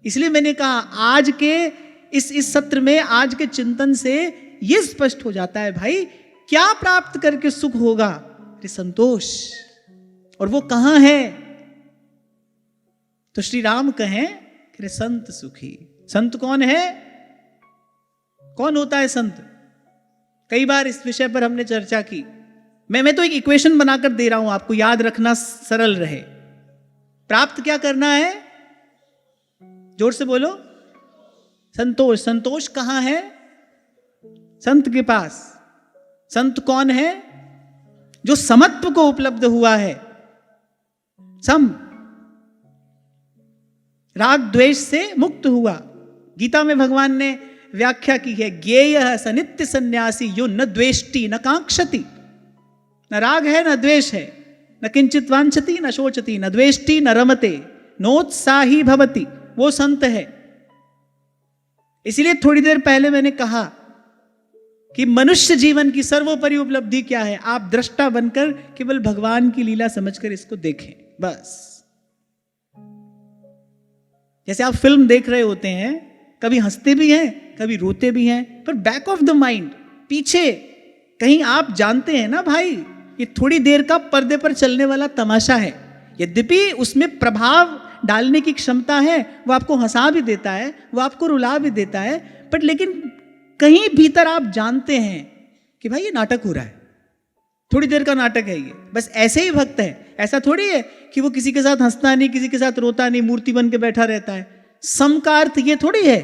इसलिए मैंने कहा आज के इस सत्र में, आज के चिंतन से यह स्पष्ट हो जाता है भाई, क्या प्राप्त करके सुख होगा? अरे संतोष। और वो कहां है? तो श्री राम कहें कि संत सुखी। संत कौन है? कौन होता है संत? कई बार इस विषय पर हमने चर्चा की। मैं तो एक इक्वेशन बनाकर दे रहा हूं आपको, याद रखना सरल रहे। प्राप्त क्या करना है? जोर से बोलो। संतोष। संतोष कहां है? संत के पास। संत कौन है? जो समत्व को उपलब्ध हुआ है। सम, राग द्वेष से मुक्त हुआ। गीता में भगवान ने व्याख्या की है, ज्ञेयः स नित्य सन्यासी यो न द्वेष्टि न कांक्षति। न राग है न द्वेष है, न किंचित वांछति न शोचति, न द्वेष्टि न रमते, नोत्साही भवति। वो संत है। इसलिए थोड़ी देर पहले मैंने कहा कि मनुष्य जीवन की सर्वोपरि उपलब्धि क्या है? आप दृष्टा बनकर केवल भगवान की लीला समझकर इसको देखें, बस। जैसे आप फिल्म देख रहे होते हैं, कभी हंसते भी हैं, कभी रोते भी हैं, पर बैक ऑफ द माइंड, पीछे कहीं आप जानते हैं ना भाई, ये थोड़ी देर का पर्दे पर चलने वाला तमाशा है। यद्यपि उसमें प्रभाव डालने की क्षमता है, वो आपको हंसा भी देता है, वो आपको रुला भी देता है, बट लेकिन कहीं भीतर आप जानते हैं कि भाई ये नाटक हो रहा है, थोड़ी देर का नाटक है ये। बस ऐसे ही भक्त है। ऐसा थोड़ी है कि वो किसी के साथ हंसता नहीं, किसी के साथ रोता नहीं, मूर्ति बन के बैठा रहता है। सम का अर्थ ये थोड़ी है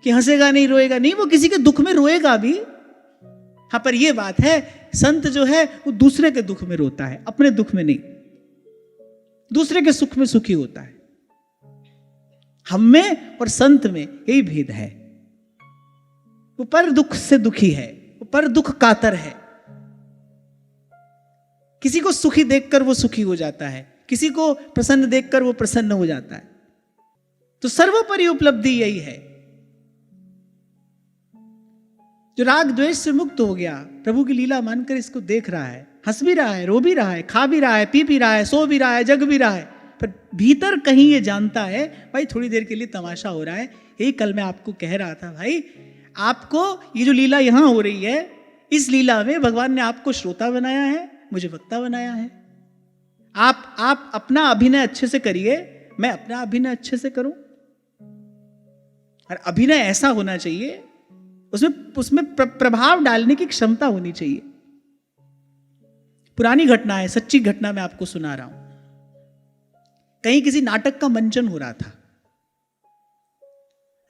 कि हंसेगा नहीं, रोएगा नहीं। वो किसी के दुख में रोएगा भी। हाँ, पर ये बात है, संत जो है वो दूसरे के दुख में रोता है, अपने दुख में नहीं। दूसरे के सुख में सुखी होता है। हम में और संत में यही भेद है। वो पर दुख से दुखी है, वो पर दुख कातर है। किसी को सुखी देखकर वो सुखी हो जाता है, किसी को प्रसन्न देखकर वो प्रसन्न हो जाता है। तो सर्वोपरि उपलब्धि यही है। जो राग द्वेष से मुक्त हो गया, प्रभु की लीला मानकर इसको देख रहा है, हंस भी रहा है, रो भी रहा है, खा भी रहा है, पी भी रहा है, सो भी रहा है, जग भी रहा है, पर भीतर कहीं ये जानता है भाई थोड़ी देर के लिए तमाशा हो रहा है। यही कल मैं आपको कह रहा था, भाई आपको ये जो लीला यहां हो रही है, इस लीला में भगवान ने आपको श्रोता बनाया है, मुझे वक्ता बनाया है। आप अपना अभिनय अच्छे से करिए, मैं अपना अभिनय अच्छे से करूं। और अभिनय ऐसा होना चाहिए, उसमें प्रभाव डालने की क्षमता होनी चाहिए। पुरानी घटना है, सच्ची घटना मैं आपको सुना रहा हूं। कहीं किसी नाटक का मंचन हो रहा था।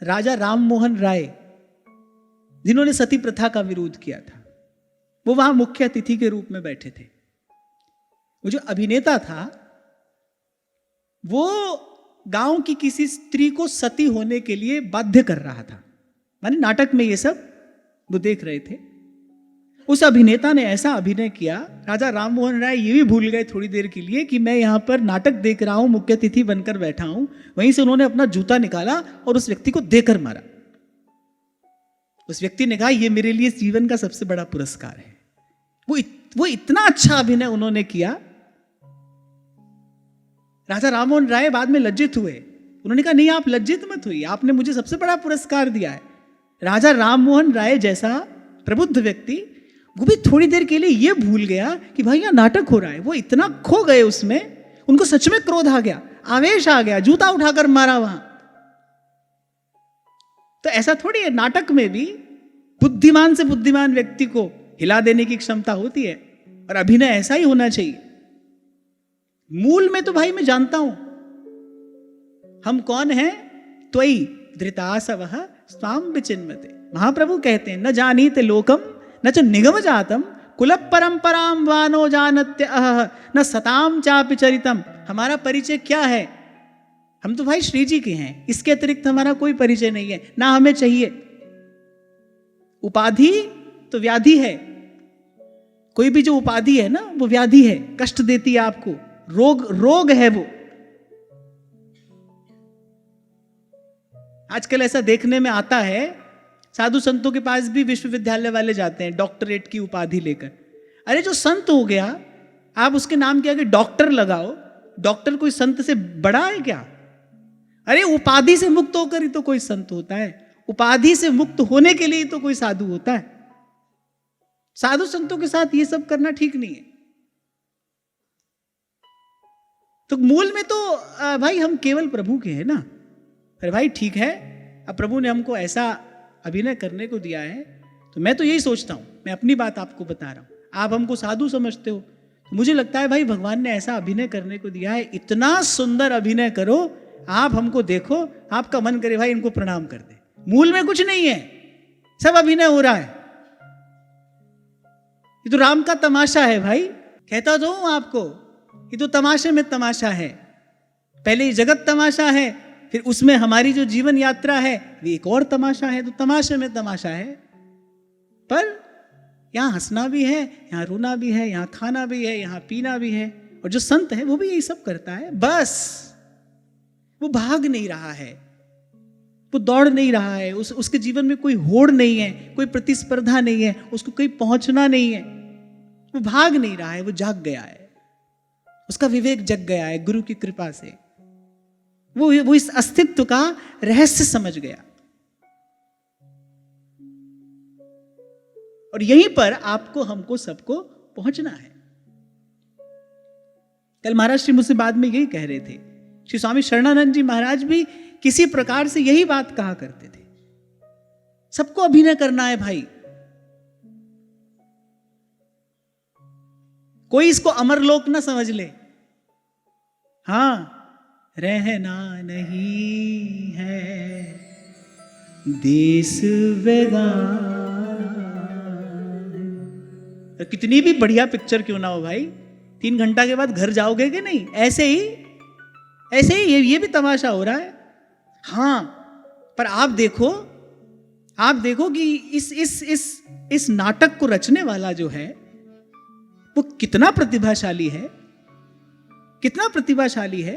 राजा राम मोहन राय, जिन्होंने सती प्रथा का विरोध किया था, वो वहां मुख्य अतिथि के रूप में बैठे थे। वो जो अभिनेता था, वो गांव की किसी स्त्री को सती होने के लिए बाध्य कर रहा था। माने नाटक में ये सब वो देख रहे थे। उस अभिनेता ने ऐसा अभिनय किया, राजा राम मोहन राय ये भी भूल गए थोड़ी देर के लिए कि मैं यहां पर नाटक देख रहा हूं, मुख्य अतिथि बनकर बैठा हूं। वहीं से उन्होंने अपना जूता निकाला और उस व्यक्ति को देकर मारा। उस व्यक्ति ने कहा, यह मेरे लिए जीवन का सबसे बड़ा पुरस्कार है। वो इतना अच्छा अभिनय उन्होंने किया। राजा राम मोहन राय बाद में लज्जित हुए। उन्होंने कहा, नहीं आप लज्जित मत हुई, आपने मुझे सबसे बड़ा पुरस्कार दिया है। राजा राम मोहन राय जैसा प्रबुद्ध व्यक्ति, वो भी थोड़ी देर के लिए ये भूल गया कि भाई यहां नाटक हो रहा है। वो इतना खो गए उसमें, उनको सच में क्रोध आ गया, आवेश आ गया, जूता उठाकर मारा वहां। तो ऐसा थोड़ी है, नाटक में भी बुद्धिमान से बुद्धिमान व्यक्ति को हिला देने की क्षमता होती है, और अभिनय ऐसा ही होना चाहिए। मूल में तो भाई मैं जानता हूं हम कौन हैं। त्वयि धृतासवः स्वाम विचिन्वते। महाप्रभु कहते हैं, न जानीते लोकम न च निगम जातम कुल परंपराम वानो जानत्य न सताम चापि चरितम। हमारा परिचय क्या है? हम तो भाई श्री जी के हैं, इसके अतिरिक्त हमारा कोई परिचय नहीं है, ना हमें चाहिए। उपाधि तो व्याधि है। कोई भी जो उपाधि है ना, वो व्याधि है, कष्ट देती है आपको, रोग है वो। आजकल ऐसा देखने में आता है, साधु संतों के पास भी विश्वविद्यालय वाले जाते हैं डॉक्टरेट की उपाधि लेकर। अरे जो संत हो गया, आप उसके नाम के आगे डॉक्टर लगाओ। डॉक्टर कोई संत से बड़ा है क्या? अरे उपाधि से मुक्त होकर ही तो कोई संत होता है, उपाधि से मुक्त होने के लिए तो कोई साधु होता है। साधु संतों के साथ ये सब करना ठीक नहीं है। तो मूल में तो भाई हम केवल प्रभु के हैं ना। अरे भाई ठीक है, अब प्रभु ने हमको ऐसा अभिनय करने को दिया है, तो मैं तो यही सोचता हूं, मैं अपनी बात आपको बता रहा हूं। आप हमको साधु समझते हो, तो मुझे लगता है भाई भगवान ने ऐसा अभिनय करने को दिया है, इतना सुंदर अभिनय करो, आप हमको देखो, आपका मन करे भाई इनको प्रणाम कर दे। मूल में कुछ नहीं है, सब अभिनय हो रहा है। ये तो राम का तमाशा है भाई, कहता तो हूं आपको, ये तो तमाशे में तमाशा है। पहले ये जगत तमाशा है, फिर उसमें हमारी जो जीवन यात्रा है ये एक और तमाशा है। तो तमाशे में तमाशा है, पर यहां हंसना भी है, यहां रोना भी है, यहां खाना भी है, यहां पीना भी है। और जो संत है वो भी यही सब करता है। बस वो भाग नहीं रहा है, वो दौड़ नहीं रहा है, उसके जीवन में कोई होड़ नहीं है, कोई प्रतिस्पर्धा नहीं है, उसको कहीं पहुंचना नहीं है। वो भाग नहीं रहा है, वो जाग गया है, उसका विवेक जग गया है गुरु की कृपा से। वो इस अस्तित्व का रहस्य समझ गया। और यहीं पर आपको हमको सबको पहुंचना है। कल महाराज श्री मुझसे बाद में यही कह रहे थे, श्री स्वामी शरणानंद जी महाराज भी किसी प्रकार से यही बात कहा करते थे, सबको अभिनय करना है भाई। कोई इसको अमरलोक ना समझ ले, हां रहना नहीं है देश बेगान। तो कितनी भी बढ़िया पिक्चर क्यों ना हो भाई, 3 घंटा के बाद घर जाओगे कि नहीं? ऐसे ही ये भी तमाशा हो रहा है। हाँ, पर आप देखो कि इस नाटक को रचने वाला जो है वो कितना प्रतिभाशाली है, कितना प्रतिभाशाली है।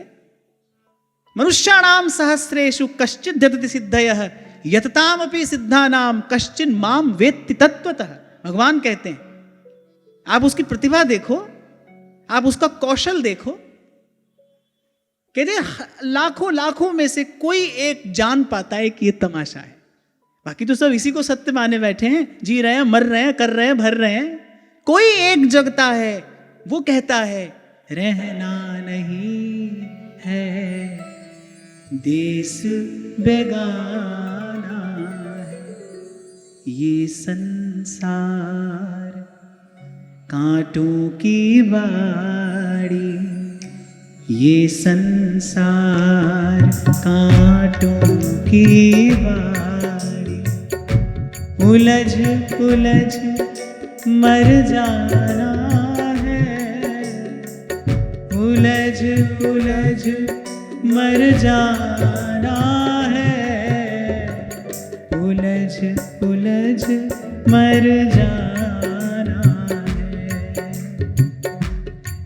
मनुष्याणाम सहस्रेषु कश्चित् यतति सिद्धयः यततामपि सिद्धानाम कश्चिन् माम वेत्ति तत्वतः। भगवान कहते हैं, आप उसकी प्रतिभा देखो, आप उसका कौशल देखो। कहते लाखों में से कोई एक जान पाता है कि ये तमाशा है, बाकी तो सब इसी को सत्य माने बैठे हैं, जी रहे हैं, मर रहे हैं, कर रहे हैं, भर रहे हैं। कोई एक जगता है, वो कहता है रहना नहीं है देश बेगाना है, ये संसार कांटों की बाड़ी, ये संसार कांटों की बाड़ी, उलझ उलझ मर जाना है, उलझ उलझ मर जाना है, उलझ उलझ मर जाना है,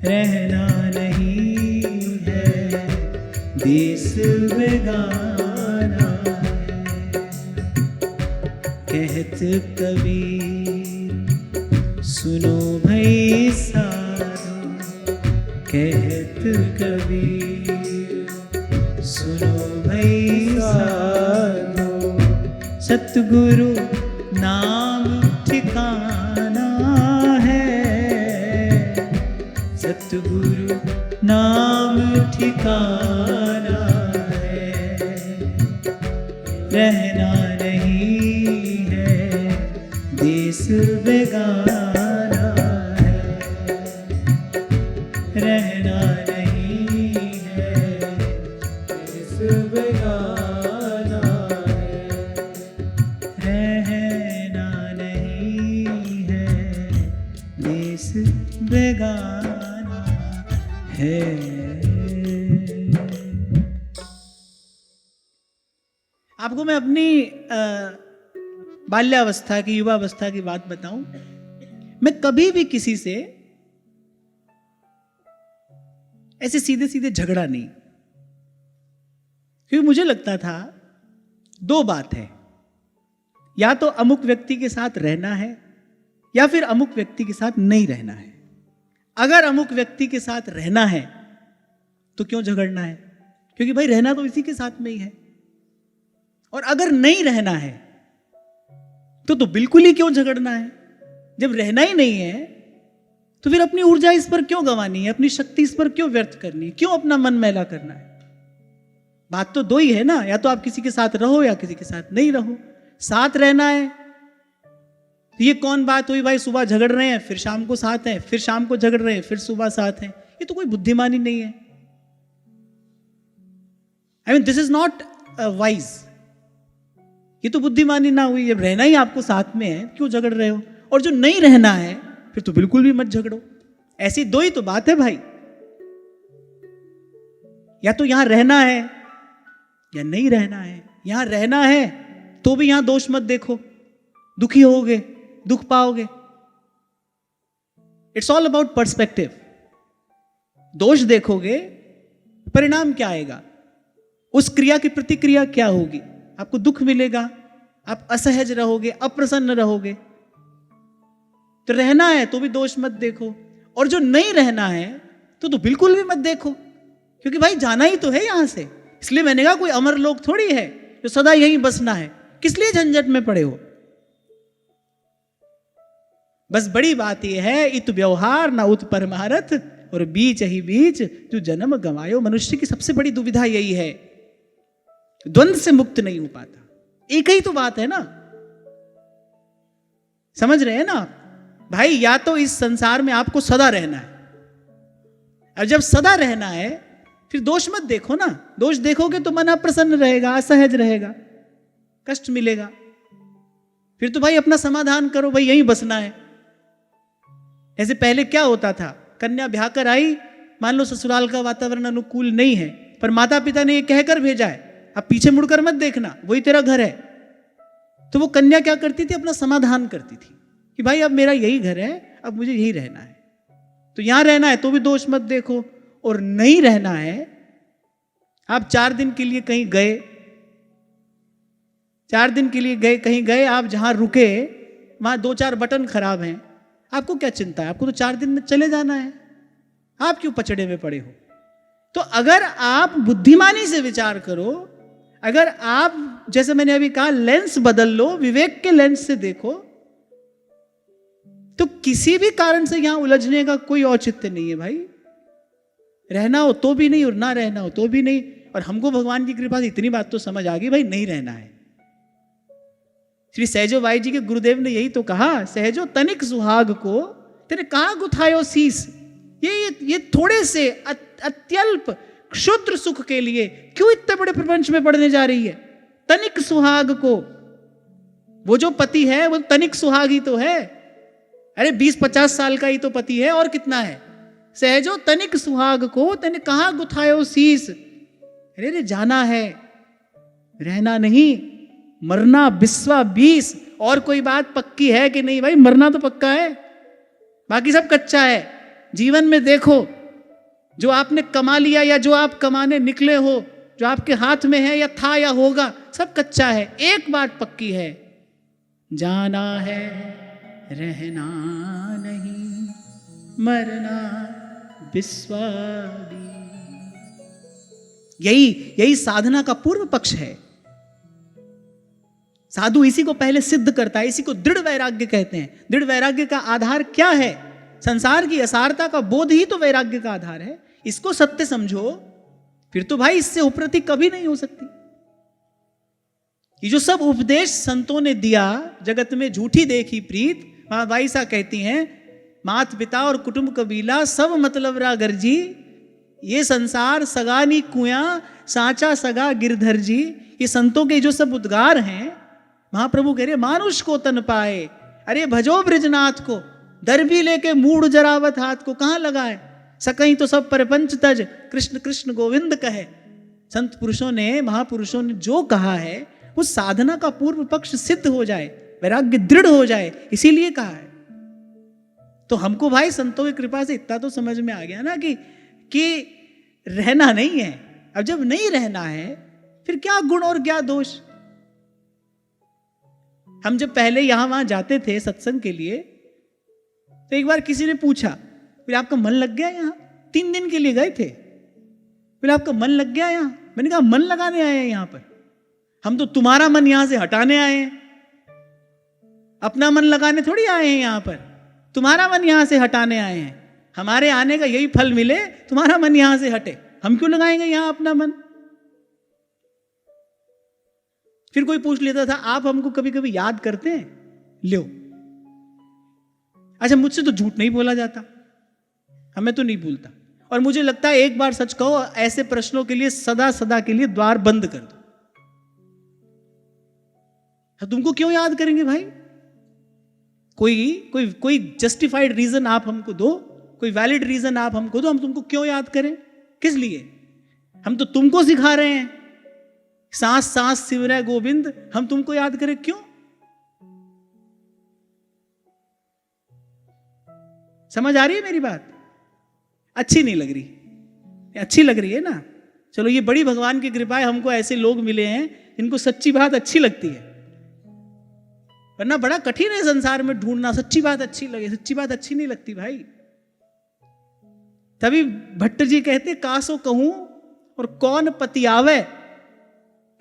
रहना नहीं है देश बेगाना है। कहत कबीर सुनो भई साधो, कहत कबीर सुनो भई साधो, सतगुरु नाम ठिकाना है, सतगुरु नाम ठिकाना है, रहना नहीं है देश बेगाना है, रहना नहीं है देश बेगाना है, रहना नहीं है देश बेगाना है। आपको मैं अपनी बाल्यावस्था की, युवावस्था की बात बताऊं, मैं कभी भी किसी से ऐसे सीधे सीधे झगड़ा नहीं, क्योंकि मुझे लगता था 2 बात है, या तो अमुक व्यक्ति के साथ रहना है या फिर अमुक व्यक्ति के साथ नहीं रहना है। अगर अमुक व्यक्ति के साथ रहना है तो क्यों झगड़ना है, क्योंकि भाई रहना तो इसी के साथ में ही है। और अगर नहीं रहना है तो बिल्कुल ही क्यों झगड़ना है? जब रहना ही नहीं है तो फिर अपनी ऊर्जा इस पर क्यों गंवानी है, अपनी शक्ति इस पर क्यों व्यर्थ करनी है, क्यों अपना मन मैला करना है? बात तो दो ही है ना, या तो आप किसी के साथ रहो या किसी के साथ नहीं रहो। साथ रहना है तो ये कौन बात हुई भाई, सुबह झगड़ रहे हैं फिर शाम को साथ हैं, फिर शाम को झगड़ रहे हैं फिर सुबह साथ हैं? ये तो कोई बुद्धिमानी नहीं है। I mean this is not wise. ये तो बुद्धिमानी ना हुई। जब रहना ही आपको साथ में है क्यों झगड़ रहे हो? और जो नहीं रहना है फिर तो बिल्कुल भी मत झगड़ो। ऐसी दो ही तो बात है भाई, या तो यहां रहना है या नहीं रहना है। यहां रहना है तो भी यहां दोष मत देखो, दुखी होगे, दुख पाओगे। It's all about perspective. दोष देखोगे परिणाम क्या आएगा, उस क्रिया की प्रतिक्रिया क्या होगी, आपको दुख मिलेगा, आप असहज रहोगे, अप्रसन्न रहोगे। तो रहना है तो भी दोष मत देखो, और जो नहीं रहना है तो बिल्कुल भी मत देखो, क्योंकि भाई जाना ही तो है यहां से। इसलिए मैंने कहा कोई अमर लोक थोड़ी है जो सदा यहीं बसना है, किस लिए झंझट में पड़े हो। बस बड़ी बात यह है, इत व्यवहार ना उत परमारथ, और बीच ही बीच जो जन्म गंवायो। मनुष्य की सबसे बड़ी दुविधा यही है, द्वंद्व से मुक्त नहीं हो पाता। एक ही तो बात है ना, समझ रहे हैं ना भाई? या तो इस संसार में आपको सदा रहना है, और जब सदा रहना है फिर दोष मत देखो ना। दोष देखोगे तो मन अप्रसन्न रहेगा, असहज रहेगा, कष्ट मिलेगा। फिर तो भाई अपना समाधान करो, भाई यहीं बसना है। ऐसे पहले क्या होता था, कन्या ब्याह कर आई, मान लो ससुराल का वातावरण अनुकूल नहीं है, पर माता पिता ने ये कहकर भेजा है अब पीछे मुड़कर मत देखना, वही तेरा घर है। तो वो कन्या क्या करती थी, अपना समाधान करती थी कि भाई अब मेरा यही घर है, अब मुझे यही रहना है। तो यहां रहना है तो भी दोष मत देखो, और नहीं रहना है। आप 4 दिन के लिए कहीं गए, 4 दिन के लिए गए कहीं गए, आप जहां रुके वहां 2-4 बटन खराब हैं, आपको क्या चिंता है? आपको तो 4 दिन में चले जाना है, आप क्यों पचड़े में पड़े हो? तो अगर आप बुद्धिमानी से विचार करो, अगर आप जैसे मैंने अभी कहा लेंस बदल लो, विवेक के लेंस से देखो, तो किसी भी कारण से यहां उलझने का कोई औचित्य नहीं है भाई। रहना हो तो भी नहीं और ना रहना हो तो भी नहीं। और हमको भगवान की कृपा से इतनी बात तो समझ आ गई भाई, नहीं रहना है। श्री सहजो भाई जी के गुरुदेव ने यही तो कहा, सहजो तनिक सुहाग को तेरे कहां गुथायो शीस। ये थोड़े से अत्यल्प क्षुद्र सुख के लिए क्यों इतने बड़े प्रपंच में पड़ने जा रही है? तनिक सुहाग को, वो जो पति है वो तनिक सुहाग ही तो है। अरे 20-50 साल का ही तो पति है, और कितना है? सहजो तनिक सुहाग को तेने कहां गुथायो शीस। अरे जाना है, रहना नहीं, मरना बिस्वा 20। और कोई बात पक्की है कि नहीं भाई? मरना तो पक्का है, बाकी सब कच्चा है। जीवन में देखो, जो आपने कमा लिया या जो आप कमाने निकले हो, जो आपके हाथ में है या था या होगा, सब कच्चा है। एक बात पक्की है, जाना है, रहना नहीं, मरना बिस्वा 20। यही साधना का पूर्व पक्ष है। साधु इसी को पहले सिद्ध करता है, इसी को दृढ़ वैराग्य कहते हैं। दृढ़ वैराग्य का आधार क्या है? संसार की असारता का बोध ही तो वैराग्य का आधार है। इसको सत्य समझो, फिर तो भाई इससे उपरति कभी नहीं हो सकती। ये जो सब उपदेश संतों ने दिया, जगत में झूठी देखी प्रीत, मां बाईसा कहती हैं, मात पिता और कुटुंब कबीला सब मतलब रा गर्जी, ये संसार सगानी कुया सांचा सगा गिरधर जी। ये संतों के जो सब उद्गार हैं, महाप्रभु कह रहे मानुष को तन पाए, अरे भजो ब्रजनाथ को, दरबी लेके मूड जरावत हाथ को कहां लगाए, सकहीं तो सब परपंच तज, कृष्ण कृष्ण गोविंद कहे। संत पुरुषों ने, महापुरुषों ने जो कहा है वो साधना का पूर्व पक्ष सिद्ध हो जाए, वैराग्य दृढ़ हो जाए, इसीलिए कहा है। तो हमको भाई संतों की कृपा से इतना तो समझ में आ गया ना कि रहना नहीं है। अब जब नहीं रहना है फिर क्या गुण और क्या दोष? हम जब पहले यहां वहां जाते थे सत्संग के लिए, तो एक बार किसी ने पूछा, बोले आपका मन लग गया यहां? 3 दिन के लिए गए थे, बोले आपका मन लग गया यहां? मैंने कहा मन लगाने आए हैं यहां पर, हम तो तुम्हारा मन यहां से हटाने आए हैं, अपना मन लगाने थोड़ी आए हैं यहां पर, तुम्हारा मन यहां से हटाने आए हैं। हमारे आने का यही फल मिले, तुम्हारा मन यहां से हटे, हम क्यों लगाएंगे यहां अपना मन। फिर कोई पूछ लेता था आप हमको कभी कभी याद करते हैं, लो अच्छा मुझसे तो झूठ नहीं बोला जाता, हमें तो नहीं भूलता, और मुझे लगता है एक बार सच कहो ऐसे प्रश्नों के लिए सदा सदा के लिए द्वार बंद कर दो। तुमको क्यों याद करेंगे भाई, कोई जस्टिफाइड रीजन आप हमको दो, कोई वैलिड रीजन आप हमको दो, हम तुमको क्यों याद करें, किस लिए। हम तो तुमको सिखा रहे हैं, सांस सांस सिमरै गोविंद, हम तुमको याद करें क्यों। समझ आ रही है मेरी बात, अच्छी नहीं लग रही, अच्छी लग रही है ना। चलो ये बड़ी भगवान की कृपा है, हमको ऐसे लोग मिले हैं जिनको सच्ची बात अच्छी लगती है, वरना बड़ा कठिन है संसार में ढूंढना सच्ची बात अच्छी लगे। सच्ची बात अच्छी नहीं लगती भाई। तभी भट्ट जी कहते कासो कहूं और कौन पतियावे,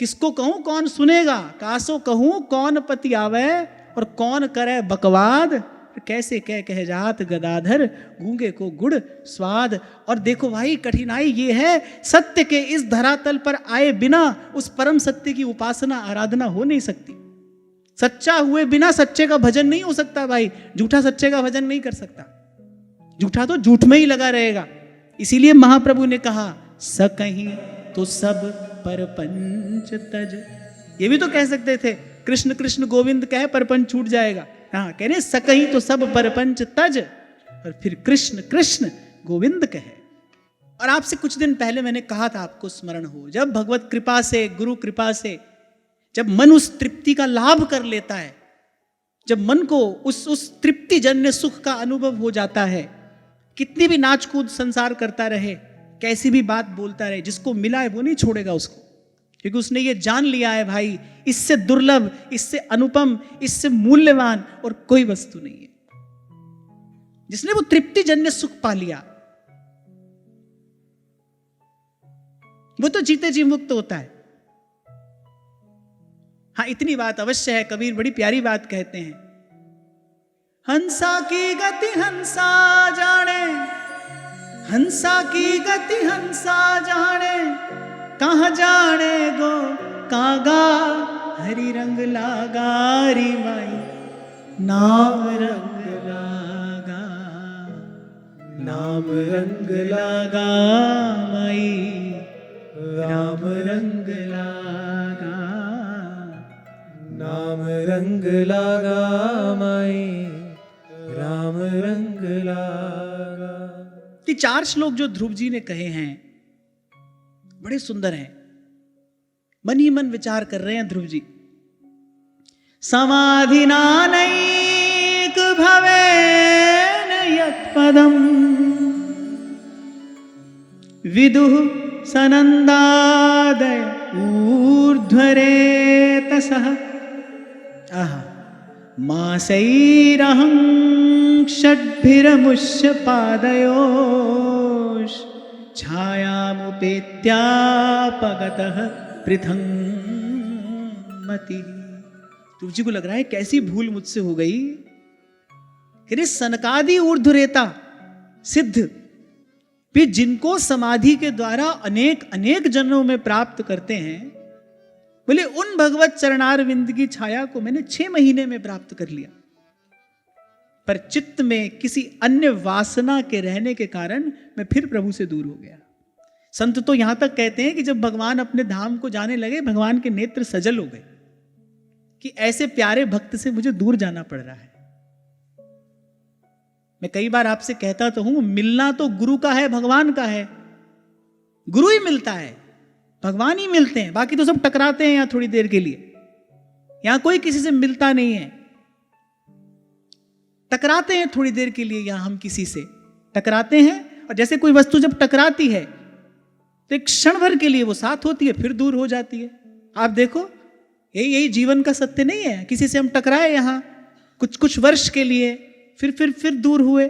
किसको कहूं कौन सुनेगा, कासो कहूं कौन पतियावे और कौन करे बकवाद, कैसे कह जात गदाधर गूंगे को गुड़ स्वाद। और देखो भाई कठिनाई ये है, सत्य के इस धरातल पर आए बिना उस परम सत्य की उपासना आराधना हो नहीं सकती। सच्चा हुए बिना सच्चे का भजन नहीं हो सकता भाई, झूठा सच्चे का भजन नहीं कर सकता, झूठा तो झूठ में ही लगा रहेगा। इसीलिए महाप्रभु ने कहा सकहीं तो सब परपंच तज। ये भी तो कह सकते थे कृष्ण कृष्ण गोविंद कहे परपंच छूट जाएगा, हाँ कह रहे सकहीं तो सब परपंच तज, और फिर कृष्ण कृष्ण गोविंद कहे। और आपसे कुछ दिन पहले मैंने कहा था, आपको स्मरण हो, जब भगवत कृपा से गुरु कृपा से जब मन उस तृप्ति का लाभ कर लेता है, जब मन को उस तृप्ति जन्य सुख का अनुभव हो जाता है, कितनी भी नाच कूद संसार करता रहे, कैसी भी बात बोलता रहे, जिसको मिला है वो नहीं छोड़ेगा उसको, क्योंकि उसने ये जान लिया है भाई इससे दुर्लभ, इससे अनुपम, इससे मूल्यवान और कोई वस्तु नहीं है। जिसने वो तृप्ति जन्य सुख पा लिया वो तो जीते जी मुक्त होता है। हाँ इतनी बात अवश्य है, कबीर बड़ी प्यारी बात कहते हैं, हंसा की गति हंसा जाने, हंसा की गति हंसा जाने, कहाँ जाने गो कागा, हरि रंग लागा री माई, नाम रंग लागा, नाम रंग लागा माई, राम रंग लागा, नाम रंग लागा माई, राम रंग लागा। ये 4 श्लोक जो ध्रुव जी ने कहे हैं बड़े सुंदर हैं, मन ही मन विचार कर रहे हैं ध्रुव जी। समाधिना नैक भवेन यत्पदम, विदुः सनन्दादय ऊर्ध्वरेतसः, आहा मासैरहं षड्भिरमुष्य पादयोः, छायामुपेत्यापगतः पृथंमति। ध्रुव जी को लग रहा है कैसी भूल मुझसे हो गई। अरे सनकादि ऊर्ध्वरेता सिद्ध भी जिनको समाधि के द्वारा अनेक अनेक जन्मों में प्राप्त करते हैं, बोले उन भगवत चरणारविंद की छाया को मैंने 6 महीने में प्राप्त कर लिया, पर चित्त में किसी अन्य वासना के रहने के कारण मैं फिर प्रभु से दूर हो गया। संत तो यहां तक कहते हैं कि जब भगवान अपने धाम को जाने लगे, भगवान के नेत्र सजल हो गए कि ऐसे प्यारे भक्त से मुझे दूर जाना पड़ रहा है। मैं कई बार आपसे कहता तो हूं, मिलना तो गुरु का है, भगवान का है। गुरु ही मिलता है, भगवान ही मिलते हैं, बाकी तो सब टकराते हैं यहां थोड़ी देर के लिए। यहां कोई किसी से मिलता नहीं है, टकराते हैं थोड़ी देर के लिए। यहां हम किसी से टकराते हैं, और जैसे कोई वस्तु जब टकराती है तो एक क्षण भर के लिए वो साथ होती है, फिर दूर हो जाती है। आप देखो यही जीवन का सत्य नहीं है। किसी से हम टकराए यहां कुछ वर्ष के लिए, फिर दूर हुए।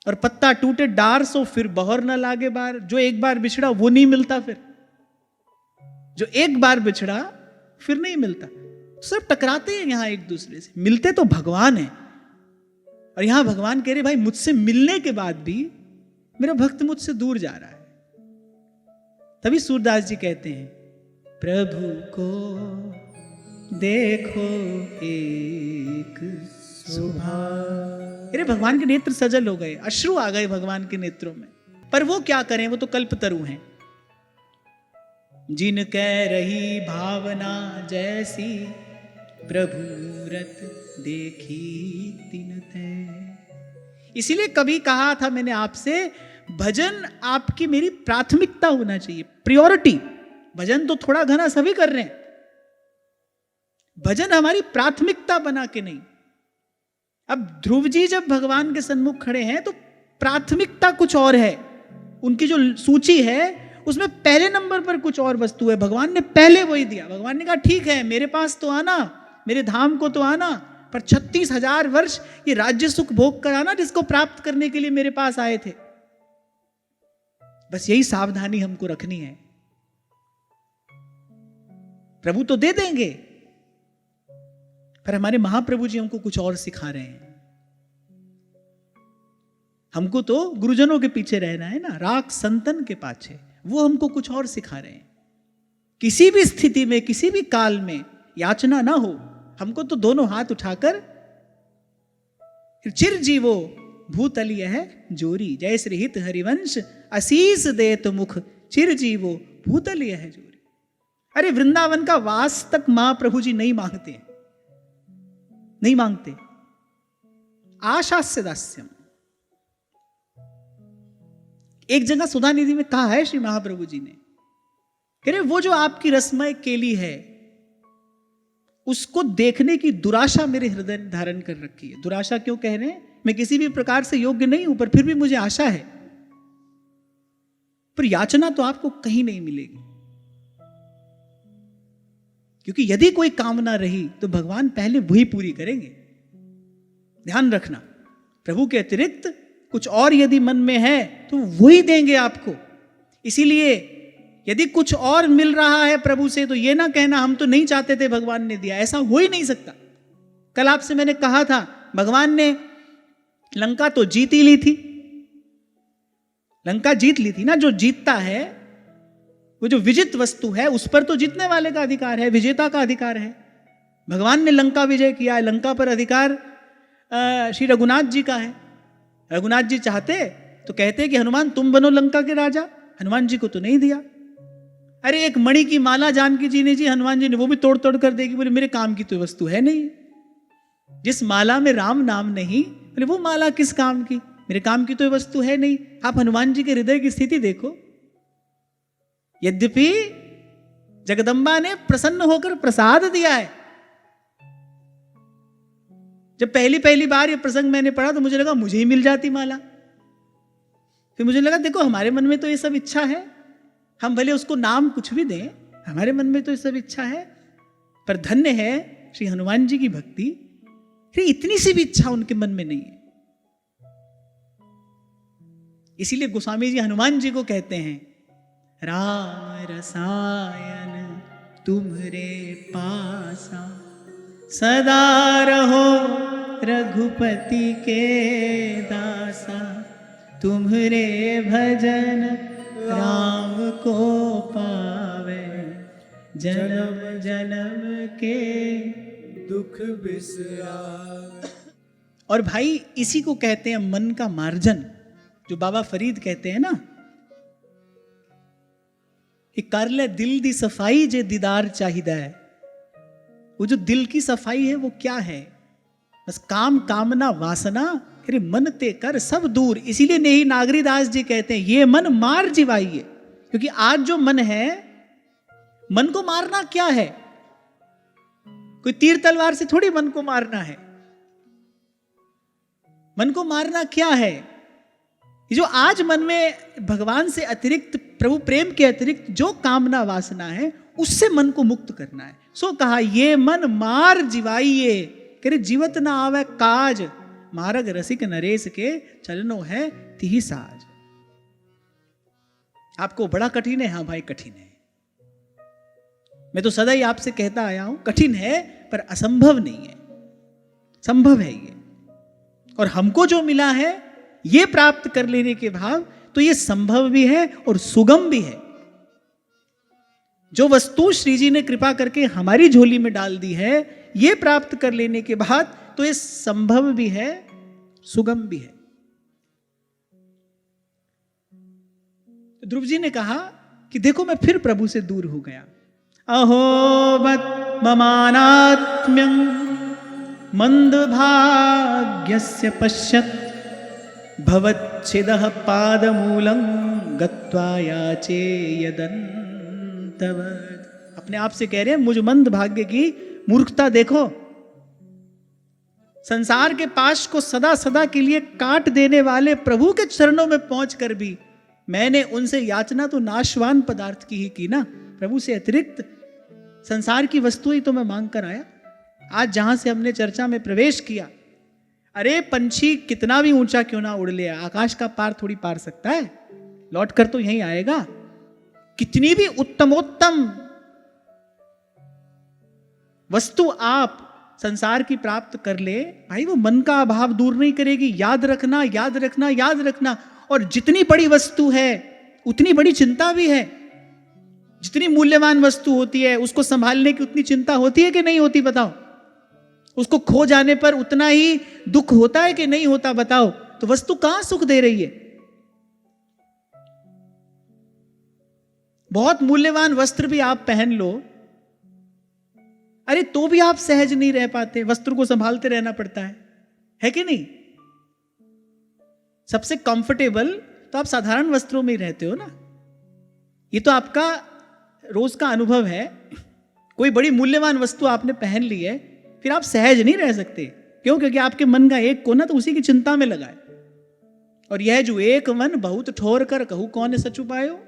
और पत्ता टूटे डार सो फिर बहर न लागे बार। जो एक बार बिछड़ा वो नहीं मिलता, फिर जो एक बार बिछड़ा फिर नहीं मिलता। सब टकराते हैं यहां एक दूसरे से, मिलते तो भगवान है। और यहां भगवान कह रहे भाई मुझसे मिलने के बाद भी मेरा भक्त मुझसे दूर जा रहा है। तभी सूरदास जी कहते हैं प्रभु को देखो एक सुबह। अरे भगवान के नेत्र सजल हो गए, अश्रु आ गए भगवान के नेत्रों में। पर वो क्या करें, वो तो कल्पतरु हैं। जिन कह रही भावना जैसी प्रभु रत देखी तिन तै। इसीलिए कभी कहा था मैंने आपसे, भजन आपकी मेरी प्राथमिकता होना चाहिए, प्रायोरिटी। भजन तो थोड़ा घना सभी कर रहे हैं, भजन हमारी प्राथमिकता बना के नहीं। अब ध्रुव जी जब भगवान के सन्मुख खड़े हैं तो प्राथमिकता कुछ और है, उनकी जो सूची है उसमें पहले नंबर पर कुछ और वस्तु है। भगवान ने पहले वही दिया। भगवान ने कहा ठीक है मेरे पास तो आना, मेरे धाम को तो आना, पर 36,000 वर्ष ये राज्य सुख भोग कर आना जिसको प्राप्त करने के लिए मेरे पास आए थे। बस यही सावधानी हमको रखनी है। प्रभु तो दे देंगे, पर हमारे महाप्रभु जी हमको कुछ और सिखा रहे हैं। हमको तो गुरुजनों के पीछे रहना है ना, राख संतन के पाछे। वो हमको कुछ और सिखा रहे हैं। किसी भी स्थिति में, किसी भी काल में याचना ना हो, हमको तो दोनों हाथ उठाकर चिर जीवो भूतलीय है जोरी, जय श्री हित हरिवंश असीस देत मुख चिर जीवो भूतलीय है जोरी। अरे वृंदावन का वास तक महाप्रभु जी नहीं मांगते, नहीं मांगते। आशास्य दास्यम। एक जगह सुधा निधि में कहा है श्री महाप्रभु जी ने, कह रहे वो जो आपकी रसमय केली है उसको देखने की दुराशा मेरे हृदय ने धारण कर रखी है। दुराशा क्यों कह रहे हैं? मैं किसी भी प्रकार से योग्य नहीं हूं, पर फिर भी मुझे आशा है। पर याचना तो आपको कहीं नहीं मिलेगी, क्योंकि यदि कोई कामना रही तो भगवान पहले वही पूरी करेंगे। ध्यान रखना, प्रभु के अतिरिक्त कुछ और यदि मन में है तो वही देंगे आपको। इसीलिए यदि कुछ और मिल रहा है प्रभु से तो ये ना कहना हम तो नहीं चाहते थे भगवान ने दिया, ऐसा हो ही नहीं सकता। कल आपसे मैंने कहा था भगवान ने लंका तो जीत ही ली थी, लंका जीत ली थी ना। जो जीतता है वो जो विजित वस्तु है उस पर तो जीतने वाले का अधिकार है, विजेता का अधिकार है। भगवान ने लंका विजय किया है, लंका पर अधिकार श्री रघुनाथ जी का है। रघुनाथ जी चाहते तो कहते कि हनुमान तुम बनो लंका के राजा, हनुमान जी को तो नहीं दिया। अरे एक मणि की माला जानकी जी ने जी, हनुमान जी ने वो भी तोड़ तोड़ कर देगी। बोले मेरे काम की तो वस्तु है नहीं, जिस माला में राम नाम नहीं, बोले वो माला किस काम की, मेरे काम की तो वस्तु है नहीं। आप हनुमान जी के हृदय की स्थिति देखो। यद्यपि जगदम्बा ने प्रसन्न होकर प्रसाद दिया है। जब पहली पहली बार ये प्रसंग मैंने पढ़ा तो मुझे लगा मुझे ही मिल जाती माला। फिर मुझे लगा देखो हमारे मन में तो ये सब इच्छा है, हम भले उसको नाम कुछ भी दें, हमारे मन में तो ये सब इच्छा है। पर धन्य है श्री हनुमान जी की भक्ति, फिर इतनी सी भी इच्छा उनके मन में नहीं है। इसीलिए गोस्वामी जी हनुमान जी को कहते हैं राम रसायन तुम्हरे पासा, सदा रहो रघुपति के दासा, तुम्हरे भजन राम को पावे, जन्म जन्म के दुख बिसरावे। और भाई इसी को कहते हैं मन का मार्जन, जो बाबा फरीद कहते हैं ना कि कर ले दिल दी सफाई जे दीदार चाहिदा है। वो जो दिल की सफाई है वो क्या है? बस काम कामना वासना अरे मन ते कर सब दूर। इसीलिए नहीं नागरीदास जी कहते हैं ये मन मार जिवाइए, क्योंकि आज जो मन है, मन को मारना क्या है? कोई तीर तलवार से थोड़ी मन को मारना है। मन को मारना क्या है? जो आज मन में भगवान से अतिरिक्त, प्रभु प्रेम के अतिरिक्त जो कामना वासना है उससे मन को मुक्त करना है। सो कहा ये मन मार जिवाइए, कह रहे जीवत ना आवे काज, मारग रसिक नरेश के चलनो है तिहि साज। आपको बड़ा कठिन है? हाँ भाई कठिन है। मैं तो सदा ही आपसे कहता आया हूं, कठिन है पर असंभव नहीं है, संभव है ये। और हमको जो मिला है ये प्राप्त कर लेने के बाद तो ये संभव भी है और सुगम भी है। जो वस्तु श्री जी ने कृपा करके हमारी झोली में डाल दी है, ये प्राप्त कर लेने के बाद तो ये संभव भी है, सुगम भी है। ध्रुव जी ने कहा कि देखो मैं फिर प्रभु से दूर हो गया। अहो बत ममानात्म्यं मंदभाग्यस्य पश्यत् भवच्छिदः पादमूलं गत्वा याचे यदन्तवत्। अपने आप से कह रहे हैं मुझ मंद भाग्य की मूर्खता देखो। संसार के पाश को सदा सदा के लिए काट देने वाले प्रभु के चरणों में पहुंचकर भी मैंने उनसे याचना तो नाशवान पदार्थ की ही की ना, प्रभु से अतिरिक्त संसार की वस्तु ही तो मैं मांग कर आया। आज जहां से हमने चर्चा में प्रवेश किया, अरे पंछी कितना भी ऊंचा क्यों ना उड़ ले, आकाश का पार थोड़ी पार सकता है, लौट कर तो यहीं आएगा। कितनी भी उत्तमोत्तम वस्तु आप संसार की प्राप्त कर ले, भाई वो मन का अभाव दूर नहीं करेगी। याद रखना, याद रखना, याद रखना। और जितनी बड़ी वस्तु है उतनी बड़ी चिंता भी है। जितनी मूल्यवान वस्तु होती है उसको संभालने की उतनी चिंता होती है कि नहीं होती बताओ? उसको खो जाने पर उतना ही दुख होता है कि नहीं होता बताओ? तो वस्तु कहां सुख दे रही है? बहुत मूल्यवान वस्त्र भी आप पहन लो, अरे तो भी आप सहज नहीं रह पाते, वस्त्र को संभालते रहना पड़ता है कि नहीं? सबसे कंफर्टेबल तो आप साधारण वस्त्रों में ही रहते हो ना। ये तो आपका रोज का अनुभव है। कोई बड़ी मूल्यवान वस्तु आपने पहन ली है, फिर आप सहज नहीं रह सकते। क्यों? क्योंकि आपके मन का एक कोना तो उसी की चिंता में लगा है। और यह जो एक मन बहुत ठोर कर कहूं कौन सच उपायो।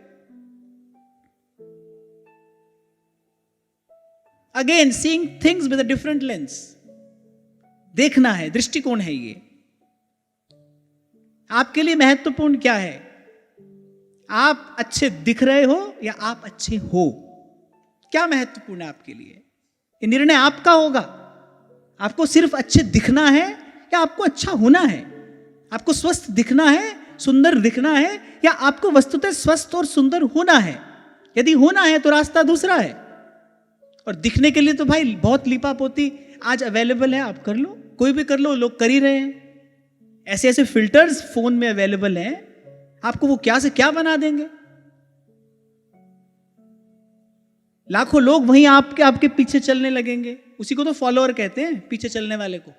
Again seeing things with a different lens, देखना है, दृष्टिकोण है ये। आपके लिए महत्वपूर्ण क्या है? आप अच्छे दिख रहे हो या आप अच्छे हो? क्या महत्वपूर्ण है आपके लिए? ये निर्णय आपका होगा। आपको सिर्फ अच्छे दिखना है या आपको अच्छा होना है? आपको स्वस्थ दिखना है, सुंदर दिखना है, या आपको वस्तुतः स्वस्थ और सुंदर होना है? यदि होना है तो रास्ता दूसरा है। और दिखने के लिए तो भाई बहुत लिपा पोती आज अवेलेबल है, आप कर लो, कोई भी कर लो, लोग कर ही रहे हैं। ऐसे ऐसे फिल्टर्स फोन में अवेलेबल हैं, आपको वो क्या से क्या बना देंगे। लाखों लोग वहीं आपके पीछे चलने लगेंगे। उसी को तो फॉलोअर कहते हैं, पीछे चलने वाले को।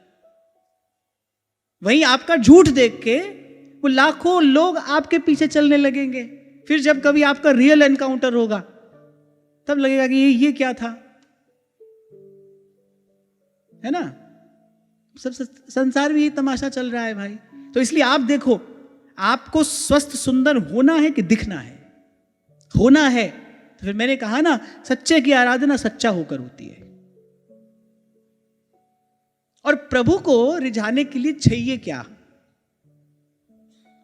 वहीं आपका झूठ देख के वो लाखों लोग आपके पीछे चलने लगेंगे। फिर जब कभी आपका रियल एनकाउंटर होगा तब लगेगा कि ये क्या था, है ना? सब संसार में ये तमाशा चल रहा है भाई। तो इसलिए आप देखो, आपको स्वस्थ सुंदर होना है कि दिखना है? होना है तो फिर मैंने कहा ना, सच्चे की आराधना सच्चा होकर होती है। और प्रभु को रिझाने के लिए चाहिए क्या?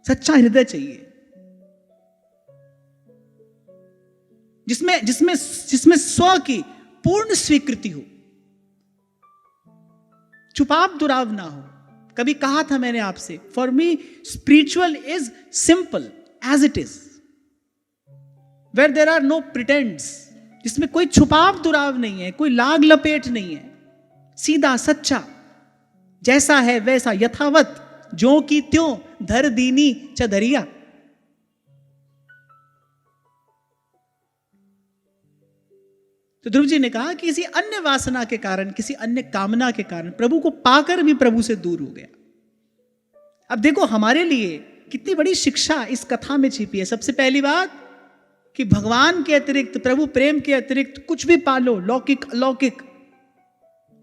सच्चा हृदय चाहिए, जिसमें स्व की पूर्ण स्वीकृति हो, छुपाव दुराव ना हो। कभी कहा था मैंने आपसे, for me spiritual is simple as it is, where there are no pretends, जिसमें कोई छुपाव दुराव नहीं है, कोई लाग लपेट नहीं है, सीधा सच्चा, जैसा है वैसा, यथावत, जो की त्यों, धर दीनी चदरिया। तो ध्रुव जी ने कहा कि किसी अन्य वासना के कारण, किसी अन्य कामना के कारण प्रभु को पाकर भी प्रभु से दूर हो गया। अब देखो हमारे लिए कितनी बड़ी शिक्षा इस कथा में छिपी है। सबसे पहली बात कि भगवान के अतिरिक्त, प्रभु प्रेम के अतिरिक्त कुछ भी पालो, लौकिक अलौकिक,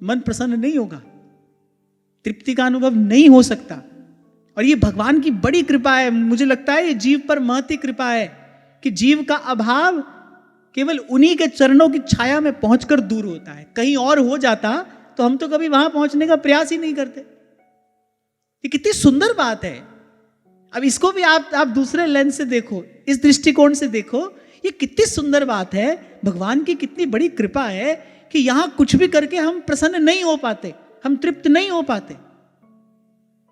मन प्रसन्न नहीं होगा, तृप्ति का अनुभव नहीं हो सकता। और ये भगवान की बड़ी कृपा है। मुझे लगता है ये जीव पर महती कृपा है कि जीव का अभाव केवल उन्हीं के चरणों की छाया में पहुंचकर दूर होता है। कहीं और हो जाता तो हम तो कभी वहां पहुंचने का प्रयास ही नहीं करते। ये कितनी सुंदर बात है। अब इसको भी आप दूसरे लेंस से देखो, इस दृष्टिकोण से देखो, ये कितनी सुंदर बात है। भगवान की कितनी बड़ी कृपा है कि यहां कुछ भी करके हम प्रसन्न नहीं हो पाते, हम तृप्त नहीं हो पाते।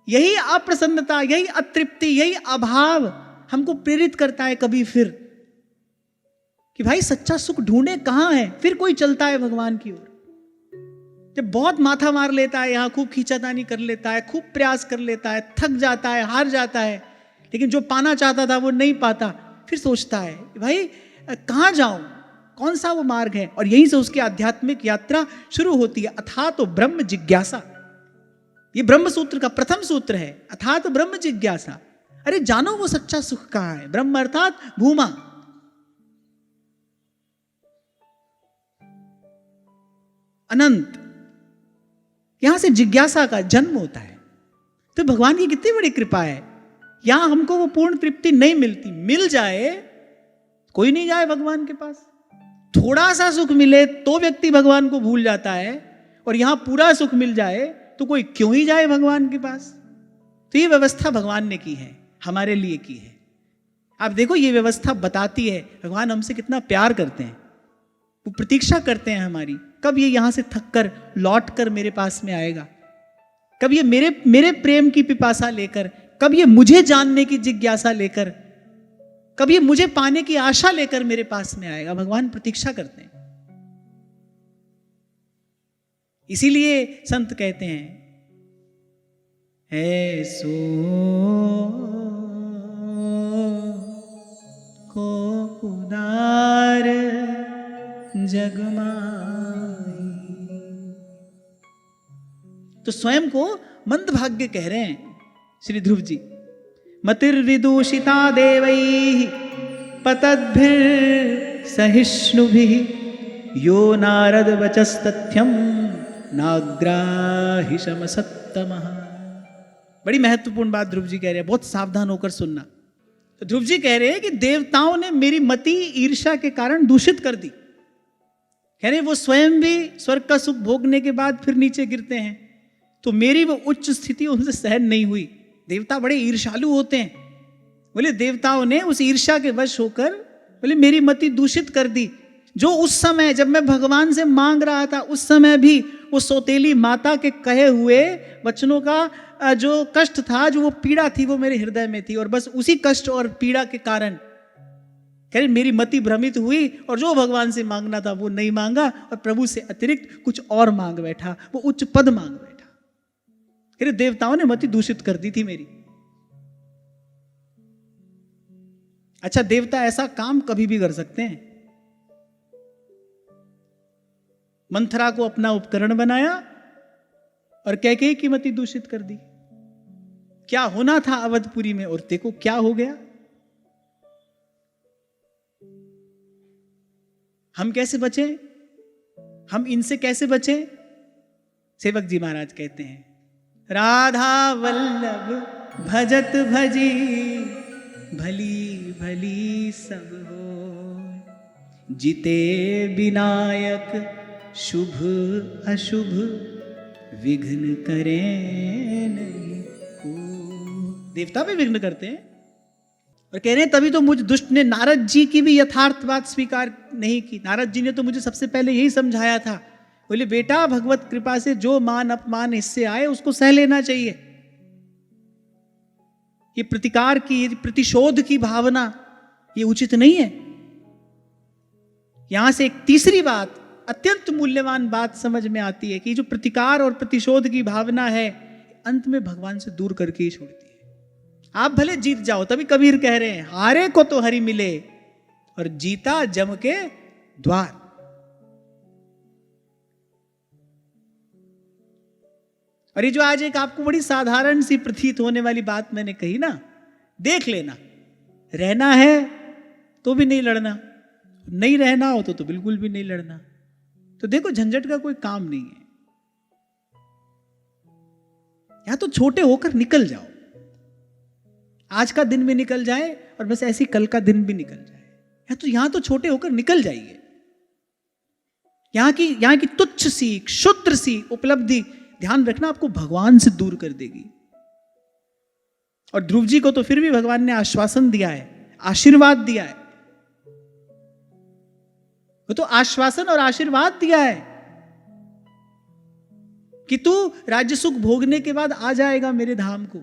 यही अप्रसन्नता, यही अतृप्ति, यही अभाव हमको प्रेरित करता है कभी फिर कि भाई सच्चा सुख ढूंढे कहां है। फिर कोई चलता है भगवान की ओर, जब बहुत माथा मार लेता है, यहां खूब खींचातानी कर लेता है, खूब प्रयास कर लेता है, थक जाता है, हार जाता है, लेकिन जो पाना चाहता था वो नहीं पाता, फिर सोचता है भाई कहां जाऊं, कौन सा वो मार्ग है। और यहीं से उसकी आध्यात्मिक यात्रा शुरू होती है। अथा तो ब्रह्म जिज्ञासा, ये ब्रह्म सूत्र का प्रथम सूत्र है, अथा तो ब्रह्म जिज्ञासा। अरे जानो वो सच्चा सुख कहां है। ब्रह्म अर्थात भूमा, अनंत, यहां से जिज्ञासा का जन्म होता है। तो भगवान की कितनी बड़ी कृपा है। यहां हमको वो पूर्ण तृप्ति नहीं मिलती, मिल जाए कोई नहीं जाए भगवान के पास। थोड़ा सा सुख मिले तो व्यक्ति भगवान को भूल जाता है, और यहां पूरा सुख मिल जाए तो कोई क्यों ही जाए भगवान के पास। तो ये व्यवस्था भगवान ने की है, हमारे लिए की है। आप देखो ये व्यवस्था बताती है भगवान हमसे कितना प्यार करते हैं। वो प्रतीक्षा करते हैं हमारी, कब ये यहां से थक कर लौट कर मेरे पास में आएगा, कब ये मेरे प्रेम की पिपासा लेकर, कब ये मुझे जानने की जिज्ञासा लेकर, कब ये मुझे पाने की आशा लेकर मेरे पास में आएगा। भगवान प्रतीक्षा करते हैं। इसीलिए संत कहते हैं ऐसो को उदार जगमाही। तो स्वयं को मंदभाग्य कह रहे हैं श्री ध्रुव जी। मतिर्विदूषिता देवैः पतद्भिः सहिष्णुभिः यो नारद वचस्तथ्यम नाग्राहि समसत्तमः। बड़ी महत्वपूर्ण बात ध्रुव जी कह रहे हैं, बहुत सावधान होकर सुनना। तो ध्रुव जी कह रहे हैं कि देवताओं ने मेरी मति ईर्ष्या के कारण दूषित कर दी। कह रहे वो स्वयं भी स्वर्ग का सुख भोगने के बाद फिर नीचे गिरते हैं, तो मेरी वो उच्च स्थिति उनसे सहन नहीं हुई। देवता बड़े ईर्ष्यालु होते हैं। बोले देवताओं ने उस ईर्ष्या के वश होकर बोले मेरी मति दूषित कर दी। जो उस समय जब मैं भगवान से मांग रहा था, उस समय भी वो सौतेली माता के कहे हुए वचनों का जो कष्ट था, जो वो पीड़ा थी, वो मेरे हृदय में थी। और बस उसी कष्ट और पीड़ा के कारण कह रहे मेरी मति भ्रमित हुई, और जो भगवान से मांगना था वो नहीं मांगा, और प्रभु से अतिरिक्त कुछ और मांग बैठा, वो उच्च पद मांग बैठा। कह रहे देवताओं ने मति दूषित कर दी थी मेरी। अच्छा, देवता ऐसा काम कभी भी कर सकते हैं। मंथरा को अपना उपकरण बनाया और कैकेयी की मति दूषित कर दी। क्या होना था अवधपुरी में, और देखो क्या हो गया। हम कैसे बचे, हम इनसे कैसे बचे। सेवक जी महाराज कहते हैं राधा वल्लभ भजत भजी भली भली सब हो, जिते विनायक शुभ अशुभ विघ्न करे नहीं को। देवता भी विघ्न करते हैं। और कह रहे हैं तभी तो मुझ दुष्ट ने नारद जी की भी यथार्थ बात स्वीकार नहीं की। नारद जी ने तो मुझे सबसे पहले यही समझाया था, बोले बेटा भगवत कृपा से जो मान अपमान इससे आए उसको सह लेना चाहिए। ये प्रतिकार की, ये प्रतिशोध की भावना, ये उचित नहीं है। यहां से एक तीसरी बात, अत्यंत मूल्यवान बात समझ में आती है कि जो प्रतिकार और प्रतिशोध की भावना है, अंत में भगवान से दूर करके ही छोड़ती है। आप भले जीत जाओ, तभी कबीर कह रहे हैं हारे को तो हरि मिले और जीता जम के द्वार। और ये जो आज एक आपको बड़ी साधारण सी प्रतीत होने वाली बात मैंने कही ना, देख लेना, रहना है तो भी नहीं लड़ना, नहीं रहना हो तो बिल्कुल भी नहीं लड़ना। तो देखो झंझट का कोई काम नहीं है। यहां तो छोटे होकर निकल जाओ, आज का दिन भी निकल जाए और बस ऐसी कल का दिन भी निकल जाए। यहां तो छोटे होकर निकल जाइए। यहां की तुच्छ सी, क्षुद्र सी उपलब्धि ध्यान रखना आपको भगवान से दूर कर देगी। और ध्रुव जी को तो फिर भी भगवान ने आश्वासन दिया है, आशीर्वाद दिया है। वो तो आश्वासन और आशीर्वाद दिया है कि तू राज्य सुख भोगने के बाद आ जाएगा मेरे धाम को।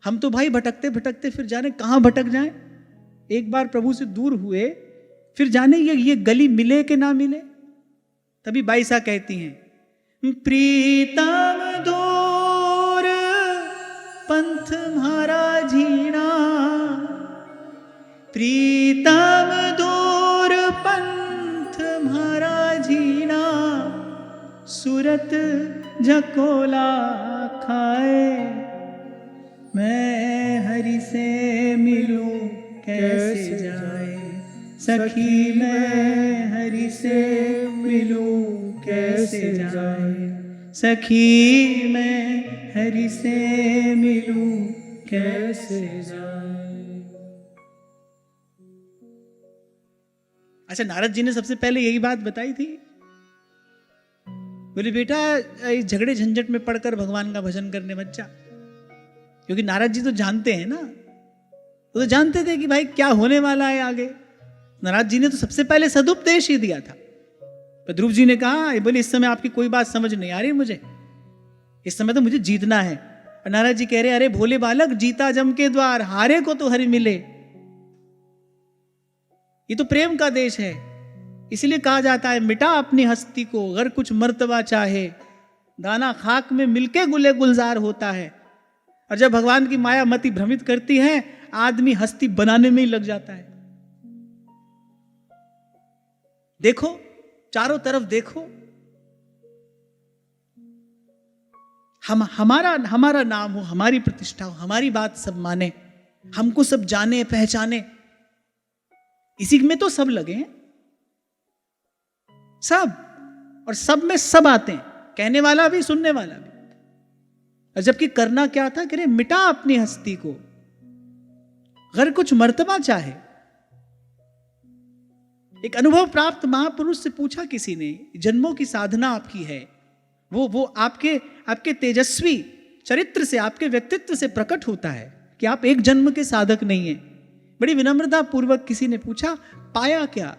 हम तो भाई भटकते भटकते फिर जाने कहां भटक जाएं। एक बार प्रभु से दूर हुए, फिर जाने ये गली मिले कि ना मिले। तभी बाईसा कहती हैं, प्रीतम दूर पंथ म्हारा झीणा, प्रीतम दूर पंथ म्हारा झीणा, सूरत झकोला खाए, मैं हरि से मिलूं कैसे जाए, सखी मैं हरि से मिलूं कैसे जाए, सखी मैं हरि से मिलूं कैसे जाए। अच्छा, नारद जी ने सबसे पहले यही बात बताई थी, बोले बेटा इस झगड़े झंझट में पड़कर भगवान का भजन करने मत जा। क्योंकि नारद जी तो जानते हैं ना, वो तो जानते थे कि भाई क्या होने वाला है आगे। नारद जी ने तो सबसे पहले सदुपदेश ही दिया था। पर ध्रुव जी ने कहा, बोले इस समय आपकी कोई बात समझ नहीं आ रही मुझे, इस समय तो मुझे जीतना है। और नारद जी कह रहे, अरे भोले बालक, जीता जम के द्वार, हारे को तो हरि मिले। ये तो प्रेम का देश है, इसलिए कहा जाता है मिटा अपनी हस्ती को, अगर कुछ मर्तबा चाहे, दाना खाक में मिलके गुले गुलजार होता है। और जब भगवान की माया मति भ्रमित करती है, आदमी हस्ती बनाने में ही लग जाता है। देखो चारों तरफ देखो, हमारा नाम हो, हमारी प्रतिष्ठा हो, हमारी बात सब माने, हमको सब जाने पहचाने, इसी में तो सब लगे हैं, सब। और सब में सब आते हैं, कहने वाला भी सुनने वाला भी। और जबकि करना क्या था, कह रहे मिटा अपनी हस्ती को, अगर कुछ मर्तबा चाहे। एक अनुभव प्राप्त महापुरुष से पूछा किसी ने, जन्मों की साधना आपकी है, वो आपके तेजस्वी चरित्र से, आपके व्यक्तित्व से प्रकट होता है कि आप एक जन्म के साधक नहीं हैं। बड़ी विनम्रता पूर्वक किसी ने पूछा, पाया क्या?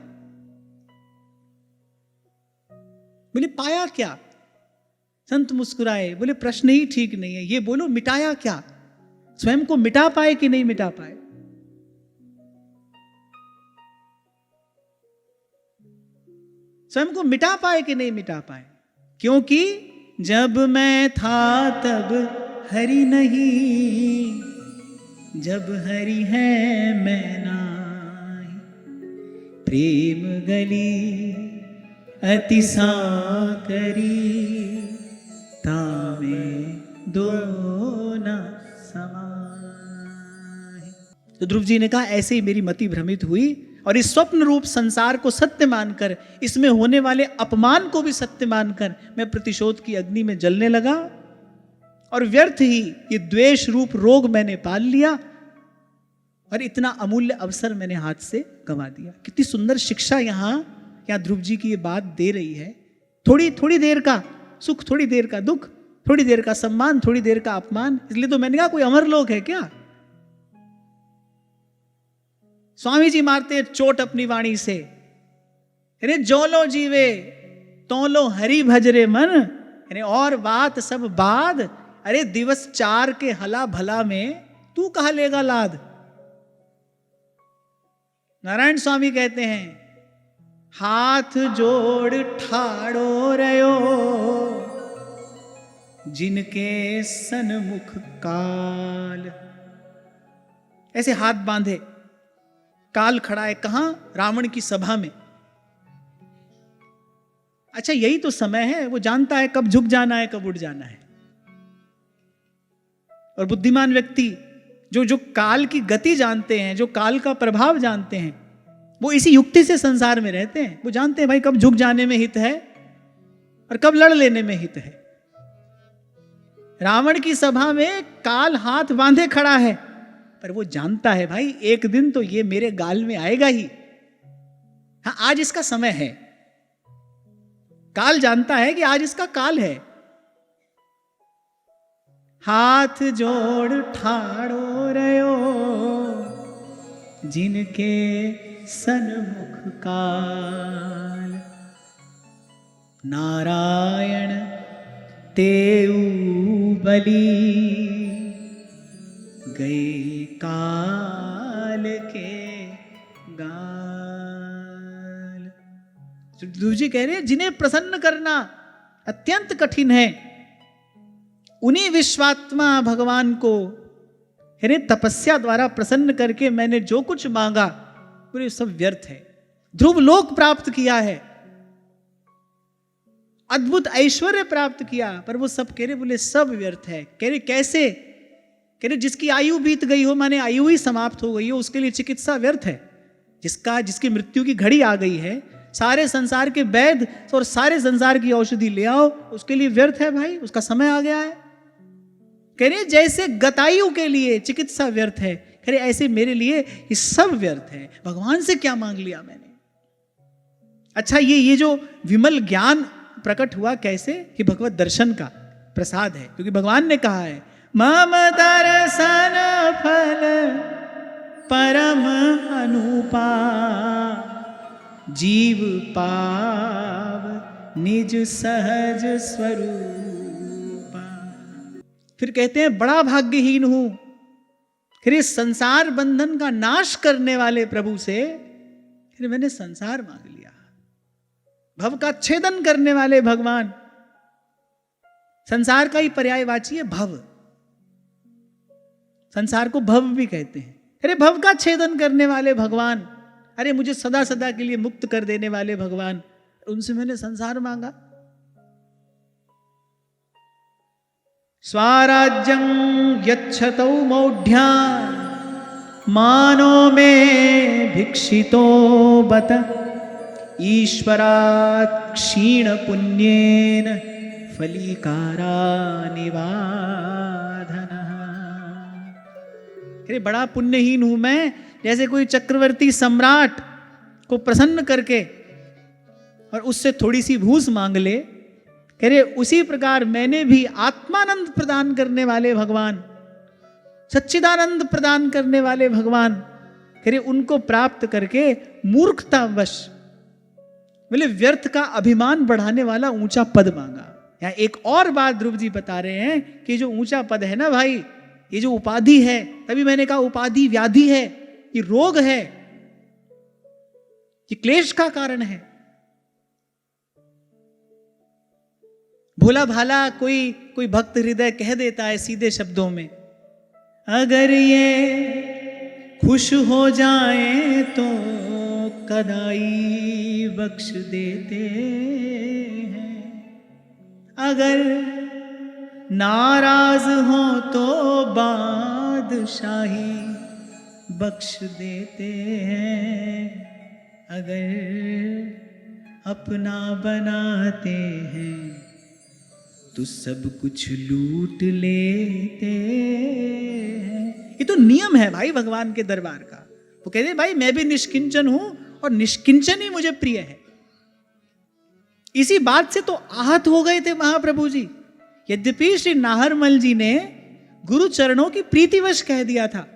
बोले पाया क्या? संत मुस्कुराए, बोले प्रश्न ही ठीक नहीं है, ये बोलो मिटाया क्या? स्वयं को मिटा पाए कि नहीं मिटा पाए? स्वयं को मिटा पाए कि नहीं मिटा पाए? क्योंकि जब मैं था तब हरि नहीं, जब हरि है मैं नाही, प्रेम गली अति साकरी, तामे दो न समाहि। तो ध्रुव जी ने कहा, ऐसे ही मेरी मति भ्रमित हुई और इस स्वप्न रूप संसार को सत्य मानकर, इसमें होने वाले अपमान को भी सत्य मानकर मैं प्रतिशोध की अग्नि में जलने लगा, और व्यर्थ ही ये द्वेष रूप रोग मैंने पाल लिया, और इतना अमूल्य अवसर मैंने हाथ से गंवा दिया। कितनी सुंदर शिक्षा यहाँ ध्रुव जी की ये बात दे रही है। थोड़ी देर का सुख, थोड़ी देर का दुख, थोड़ी देर का सम्मान, थोड़ी देर का अपमान। इसलिए तो मैंने कहा कोई अमर लोग है क्या? स्वामी जी मारते चोट अपनी वाणी से, अरे जो लो जीवे तो लो हरि भजरे मन, अरे और बात सब बाद, अरे दिवस 4 के हला भला में तू कहा लेगा लाद। नारायण स्वामी कहते हैं, हाथ जोड़ ठाड़ो रयो, जिनके सन्मुख काल। ऐसे हाथ बांधे, काल खड़ा है कहां? रावण की सभा में। अच्छा, यही तो समय है, वो जानता है कब झुक जाना है, कब उठ जाना है। और बुद्धिमान व्यक्ति जो काल की गति जानते हैं, जो काल का प्रभाव जानते हैं, वो इसी युक्ति से संसार में रहते हैं। वो जानते हैं भाई कब झुक जाने में हित है और कब लड़ लेने में हित है। रावण की सभा में काल हाथ बांधे खड़ा है, पर वो जानता है भाई एक दिन तो ये मेरे गाल में आएगा ही। हाँ, आज इसका समय है। काल जानता है कि आज इसका काल है। हाथ जोड़ ठाड़ो जिनके सन्मुख काल, नारायण तेऊ बलि गए काल के गाल। सुखदेव जी कह रहे हैं जिन्हें प्रसन्न करना अत्यंत कठिन है, उन्हीं विश्वात्मा भगवान को तपस्या द्वारा प्रसन्न करके मैंने जो कुछ मांगा पूरे सब व्यर्थ है। ध्रुव लोक प्राप्त किया है, अद्भुत ऐश्वर्य प्राप्त किया, पर वो सब कह रहे बोले सब व्यर्थ है। कह रहे कैसे? कह रहे जिसकी आयु बीत गई हो, माने आयु ही समाप्त हो गई हो, उसके लिए चिकित्सा व्यर्थ है। जिसकी मृत्यु की घड़ी आ गई है, सारे संसार के वैद्य और सारे संसार की औषधि ले आओ, उसके लिए व्यर्थ है भाई, उसका समय आ गया है। कह रहे जैसे गतायु के लिए चिकित्सा व्यर्थ है, कह रहे ऐसे मेरे लिए ये सब व्यर्थ है। भगवान से क्या मांग लिया मैंने? अच्छा, ये जो विमल ज्ञान प्रकट हुआ कैसे? कि भगवत दर्शन का प्रसाद है, क्योंकि भगवान ने कहा है मम दर्शन फल परम अनुपा, जीव पाव निज सहज स्वरूपा। फिर कहते हैं बड़ा भाग्यहीन हूं, फिर इस संसार बंधन का नाश करने वाले प्रभु से फिर मैंने संसार मांग लिया। भव का छेदन करने वाले भगवान, संसार का ही पर्यायवाची है भव, संसार को भव भी कहते हैं। अरे भव का छेदन करने वाले भगवान, अरे मुझे सदा सदा के लिए मुक्त कर देने वाले भगवान, उनसे मैंने संसार मांगा। स्वाराज्यं यच्छतौ मौढ्यान् मानो में भिक्षितो बत, ईश्वरात् क्षीण पुण्येन फलीकारा निवाधनः। अरे बड़ा पुण्यहीन हूं मैं, जैसे कोई चक्रवर्ती सम्राट को प्रसन्न करके और उससे थोड़ी सी घूस मांग ले, कह रहे उसी प्रकार मैंने भी आत्मानंद प्रदान करने वाले भगवान, सच्चिदानंद प्रदान करने वाले भगवान, कह रहे उनको प्राप्त करके मूर्खतावश बोले व्यर्थ का अभिमान बढ़ाने वाला ऊंचा पद मांगा। यहां एक और बात ध्रुव जी बता रहे हैं कि जो ऊंचा पद है ना भाई, ये जो उपाधि है, तभी मैंने कहा उपाधि व्याधि है, ये रोग है, ये क्लेश का कारण है। भोला भाला कोई भक्त हृदय कह देता है सीधे शब्दों में, अगर ये खुश हो जाए तो कदाई बख्श देते हैं, अगर नाराज हो तो बादशाही बख्श देते हैं, अगर अपना बनाते हैं तो सब कुछ लूट लेते हैं। ये तो नियम है भाई भगवान के दरबार का। वो कहते हैं भाई मैं भी निष्किंचन हूं और निष्किंचन ही मुझे प्रिय है। इसी बात से तो आहत हो गए थे महाप्रभु जी। यद्यपि श्री नाहरमल जी ने गुरु चरणों की प्रीतिवश कह दिया था,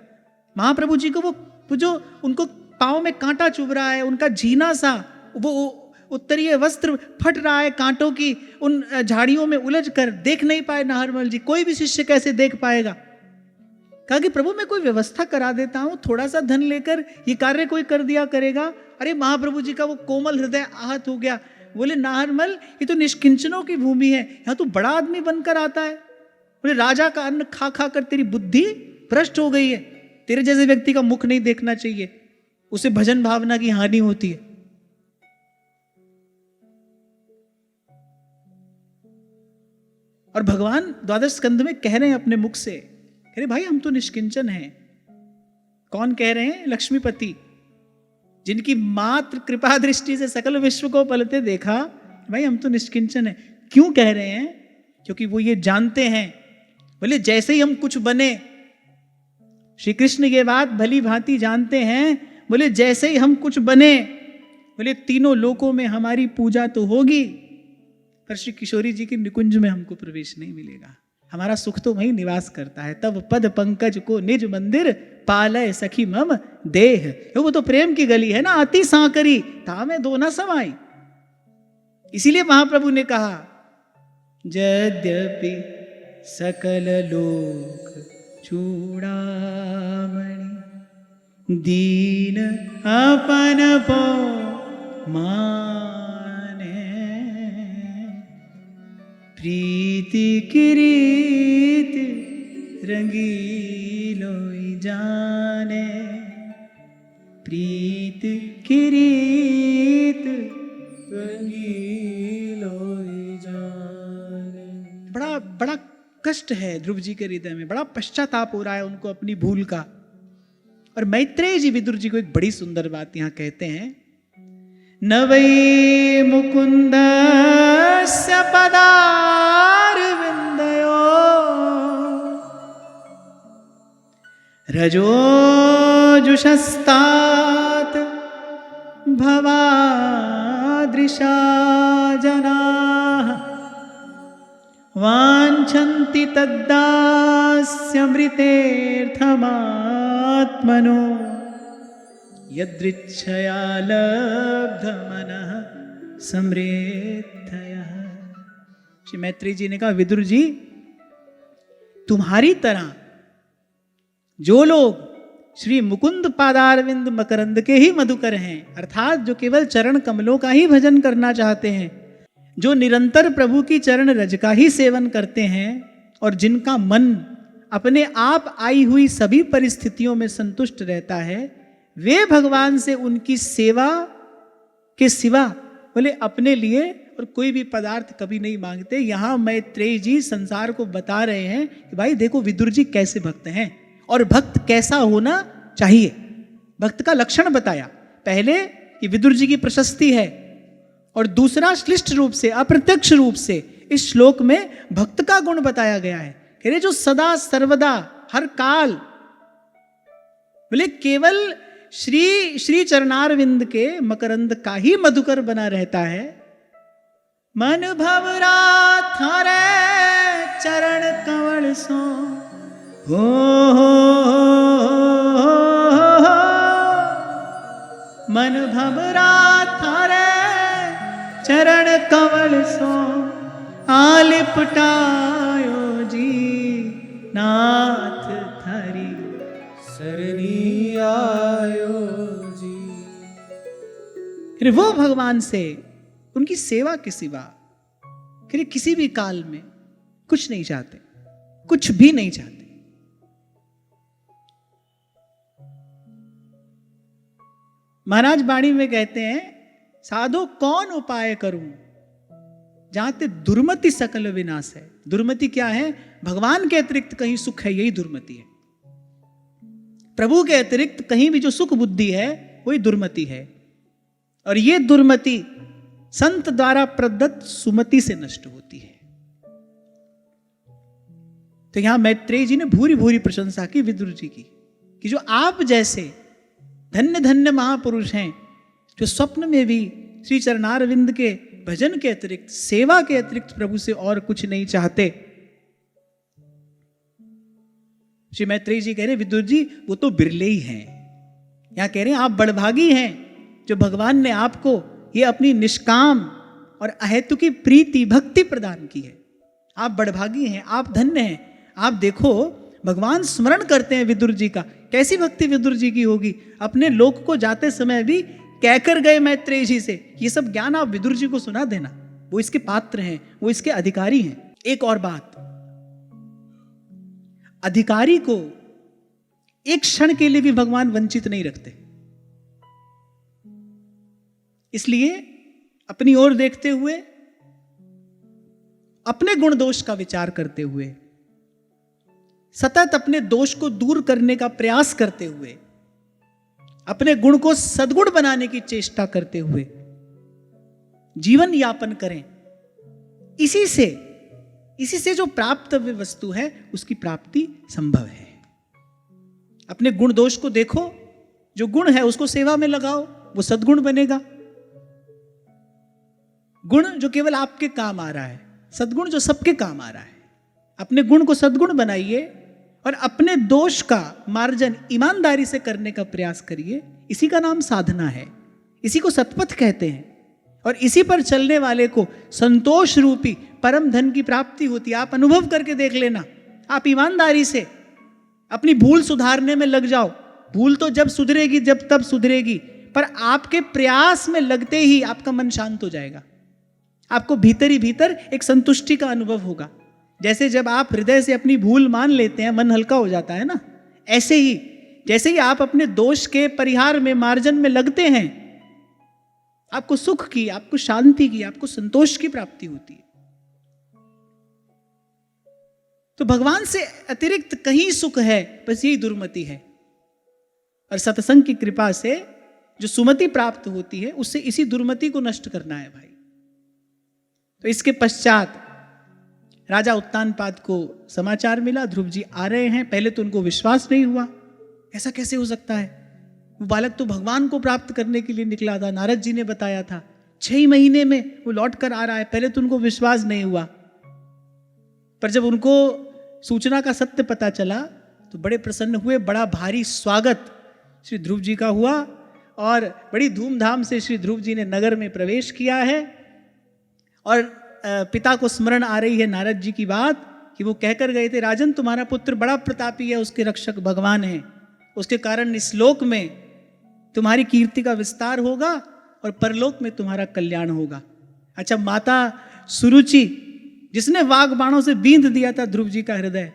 महाप्रभु जी को वो जो उनको पांव में कांटा चुभ रहा है, उनका जीना सा वो उत्तरीय वस्त्र फट रहा है कांटों की, उन झाड़ियों में उलझ कर देख नहीं पाए नाहरमल जी। कोई भी शिष्य कैसे देख पाएगा? कहा कि प्रभु मैं कोई व्यवस्था करा देता हूं, थोड़ा सा धन लेकर ये कार्य कोई कर दिया करेगा। अरे महाप्रभु जी का वो कोमल हृदय आहत हो गया। बोले नाहरमल ये तो निष्किंचनों की भूमि है, यहाँ तो बड़ा आदमी बनकर आता है। बोले राजा का अन्न खा खा कर तेरी बुद्धि भ्रष्ट हो गई है, तेरे जैसे व्यक्ति का मुख नहीं देखना चाहिए, उसे भजन भावना की हानि होती है। और भगवान द्वादश स्कंध में कह रहे हैं अपने मुख से, कह रहे भाई हम तो निष्किंचन हैं। कौन कह रहे हैं? लक्ष्मीपति, जिनकी मात्र कृपा दृष्टि से सकल विश्व को पलते देखा, भाई हम तो निष्किंचन हैं। क्यों कह रहे हैं? क्योंकि वो ये जानते हैं, बोले जैसे ही हम कुछ बने, श्री कृष्ण ये बात भली भांति जानते हैं, बोले जैसे ही हम कुछ बने, बोले तीनों लोकों में हमारी पूजा तो होगी, पर श्री किशोरी जी के निकुंज में हमको प्रवेश नहीं मिलेगा। हमारा सुख तो वहीं निवास करता है। तब पद पंकज को निज मंदिर पालय सखी मम देह। वो तो प्रेम की गली है ना, अति सांकरी था में दो न समाई। इसीलिए महाप्रभु ने कहा यद्यपि सकल लोक चूड़ामणि दीन अपन पो माने प्रीति किरीत रंगीलोई जाने प्रीत किरीत रंगीलोई जाने। बड़ा बड़ा कष्ट है ध्रुव जी के हृदय में, बड़ा पश्चाताप हो रहा है उनको अपनी भूल का। और मैत्रेय जी विदुर जी को एक बड़ी सुंदर बात यहां कहते हैं, न वै मुकुंदस्य पदारविंदयो रजोजुषस्तात भवादृशा जनाः वाञ्छन्ति तद्दास्यमृतेऽर्थमात्मनो यदृच्छया लब्धमनः समृद्धयः। श्री मैत्रेय जी ने कहा विदुर जी, तुम्हारी तरह जो लोग श्री मुकुंद पादारविंद मकरंद के ही मधुकर हैं, अर्थात जो केवल चरण कमलों का ही भजन करना चाहते हैं, जो निरंतर प्रभु की चरण रज का ही सेवन करते हैं और जिनका मन अपने आप आई हुई सभी परिस्थितियों में संतुष्ट रहता है, वे भगवान से उनकी सेवा के सिवा बोले अपने लिए और कोई भी पदार्थ कभी नहीं मांगते। यहां मैत्रेय जी संसार को बता रहे हैं कि भाई देखो विदुर जी कैसे भक्त हैं और भक्त कैसा होना चाहिए। भक्त का लक्षण बताया, पहले कि विदुर जी की प्रशस्ति है और दूसरा श्लिष्ट रूप से अप्रत्यक्ष रूप से इस श्लोक में भक्त का गुण बताया गया है। कह रहे जो सदा सर्वदा हर काल बोले केवल श्री चरणारविंद के मकरंद का ही मधुकर बना रहता है। मन भवरा थारे चरण कमल सो हो मन भवरा थारे चरण कमल सो आलिपटायो जी नाथ थारी सरनी आयो जी। फिर वो भगवान से उनकी सेवा के सिवा फिर किसी भी काल में कुछ नहीं चाहते, कुछ भी नहीं चाहते। महाराज वाणी में कहते हैं साधो कौन उपाय करूं जहां ते दुर्मति सकल विनाश है। दुर्मति क्या है? भगवान के अतिरिक्त कहीं सुख है, यही दुर्मति है। प्रभु के अतिरिक्त कहीं भी जो सुख बुद्धि है वही दुर्मति है। और ये दुर्मति संत द्वारा प्रदत्त सुमति से नष्ट होती है। तो यहां मैत्रेय जी ने भूरी भूरी प्रशंसा की विदुर जी की कि जो आप जैसे धन्य धन्य महापुरुष हैं जो स्वप्न में भी श्री चरणारविंद के भजन के अतिरिक्त सेवा के अतिरिक्त प्रभु से और कुछ नहीं चाहते। श्री मैत्रेय जी कह रहे विदुर जी वो तो बिरले ही हैं। यहां कह रहे हैं आप बड़भागी हैं जो भगवान ने आपको ये अपनी निष्काम और अहेतुकी प्रीति भक्ति प्रदान की है। आप बड़भागी हैं, आप धन्य हैं। आप देखो भगवान स्मरण करते हैं विदुर जी का, कैसी भक्ति विदुर जी की होगी। अपने लोक को जाते समय भी कहकर गए मैत्रेय जी से ये सब ज्ञान आप विदुर जी को सुना देना, वो इसके पात्र हैं, वो इसके अधिकारी हैं। एक और बात, अधिकारी को एक क्षण के लिए भी भगवान वंचित नहीं रखते। इसलिए अपनी ओर देखते हुए, अपने गुण दोष का विचार करते हुए, सतत अपने दोष को दूर करने का प्रयास करते हुए, अपने गुण को सद्गुण बनाने की चेष्टा करते हुए जीवन यापन करें। इसी से जो प्राप्तव्य वस्तु है उसकी प्राप्ति संभव है। अपने गुण दोष को देखो, जो गुण है उसको सेवा में लगाओ, वो सद्गुण बनेगा। गुण जो केवल आपके काम आ रहा है, सद्गुण जो सबके काम आ रहा है। अपने गुण को सद्गुण बनाइए और अपने दोष का मार्जन ईमानदारी से करने का प्रयास करिए। इसी का नाम साधना है, इसी को सतपथ कहते हैं। और इसी पर चलने वाले को संतोष रूपी परम धन की प्राप्ति होती है। आप अनुभव करके देख लेना। आप ईमानदारी से अपनी भूल सुधारने में लग जाओ। भूल तो जब सुधरेगी, जब तब सुधरेगी, पर आपके प्रयास में लगते ही आपका मन शांत हो जाएगा। आपको भीतर ही भीतर एक संतुष्टि का अनुभव होगा। जैसे जब आप हृदय से अपनी भूल मान लेते हैं, मन हल्का हो जाता है ना, ऐसे ही जैसे ही आप अपने दोष के परिहार में, मार्जन में लगते हैं, आपको सुख की, आपको शांति की, आपको संतोष की प्राप्ति होती है। तो भगवान से अतिरिक्त कहीं सुख है, बस यही दुर्मति है। और सत्संग की कृपा से जो सुमति प्राप्त होती है, उससे इसी दुर्मति को नष्ट करना है भाई। तो इसके पश्चात राजा उत्तानपाद को समाचार मिला, ध्रुव जी आ रहे हैं। पहले तो उनको विश्वास नहीं हुआ, ऐसा कैसे हो सकता है? वो बालक तो भगवान को प्राप्त करने के लिए निकला था, नारद जी ने बताया था। 6 महीने में वो लौट कर आ रहा है। पहले तो उनको विश्वास नहीं हुआ, पर जब उनको सूचना का सत्य पता चला तो बड़े प्रसन्न हुए। बड़ा भारी स्वागत श्री ध्रुव जी का हुआ और बड़ी धूमधाम से श्री ध्रुव जी ने नगर में प्रवेश किया है। और पिता को स्मरण आ रही है नारद जी की बात कि वो कहकर गए थे, राजन तुम्हारा पुत्र बड़ा प्रतापी है, उसके रक्षक भगवान हैं, उसके कारण इस लोक में तुम्हारी कीर्ति का विस्तार होगा और परलोक में तुम्हारा कल्याण होगा। अच्छा, माता सुरुचि जिसने वाग बाणों से बींध दिया था ध्रुव जी का हृदय,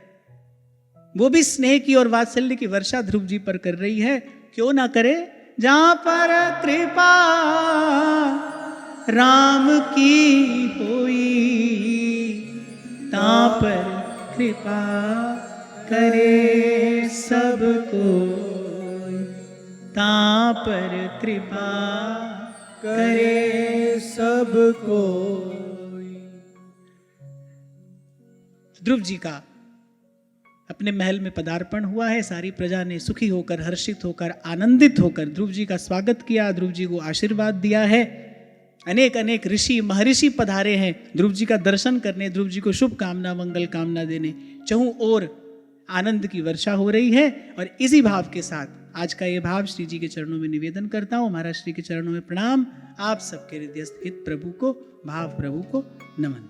वो भी स्नेह की और वात्सल्य की वर्षा ध्रुव जी पर कर रही है। क्यों ना करे? जहां पर कृपा राम की होई, तां पर कृपा करे सबको, तां पर कृपा करे सबको। ध्रुव जी का अपने महल में पदार्पण हुआ है। सारी प्रजा ने सुखी होकर, हर्षित होकर, आनंदित होकर ध्रुव जी का स्वागत किया, ध्रुव जी को आशीर्वाद दिया है। अनेक अनेक ऋषि महर्षि पधारे हैं ध्रुव जी का दर्शन करने, ध्रुव जी को शुभ कामना, मंगल कामना देने। चहु ओर आनंद की वर्षा हो रही है। और इसी भाव के साथ आज का ये भाव श्री जी के चरणों में निवेदन करता हूँ। महाराज श्री के चरणों में प्रणाम। आप सबके हृदय स्थित प्रभु को, भाव प्रभु को नमन।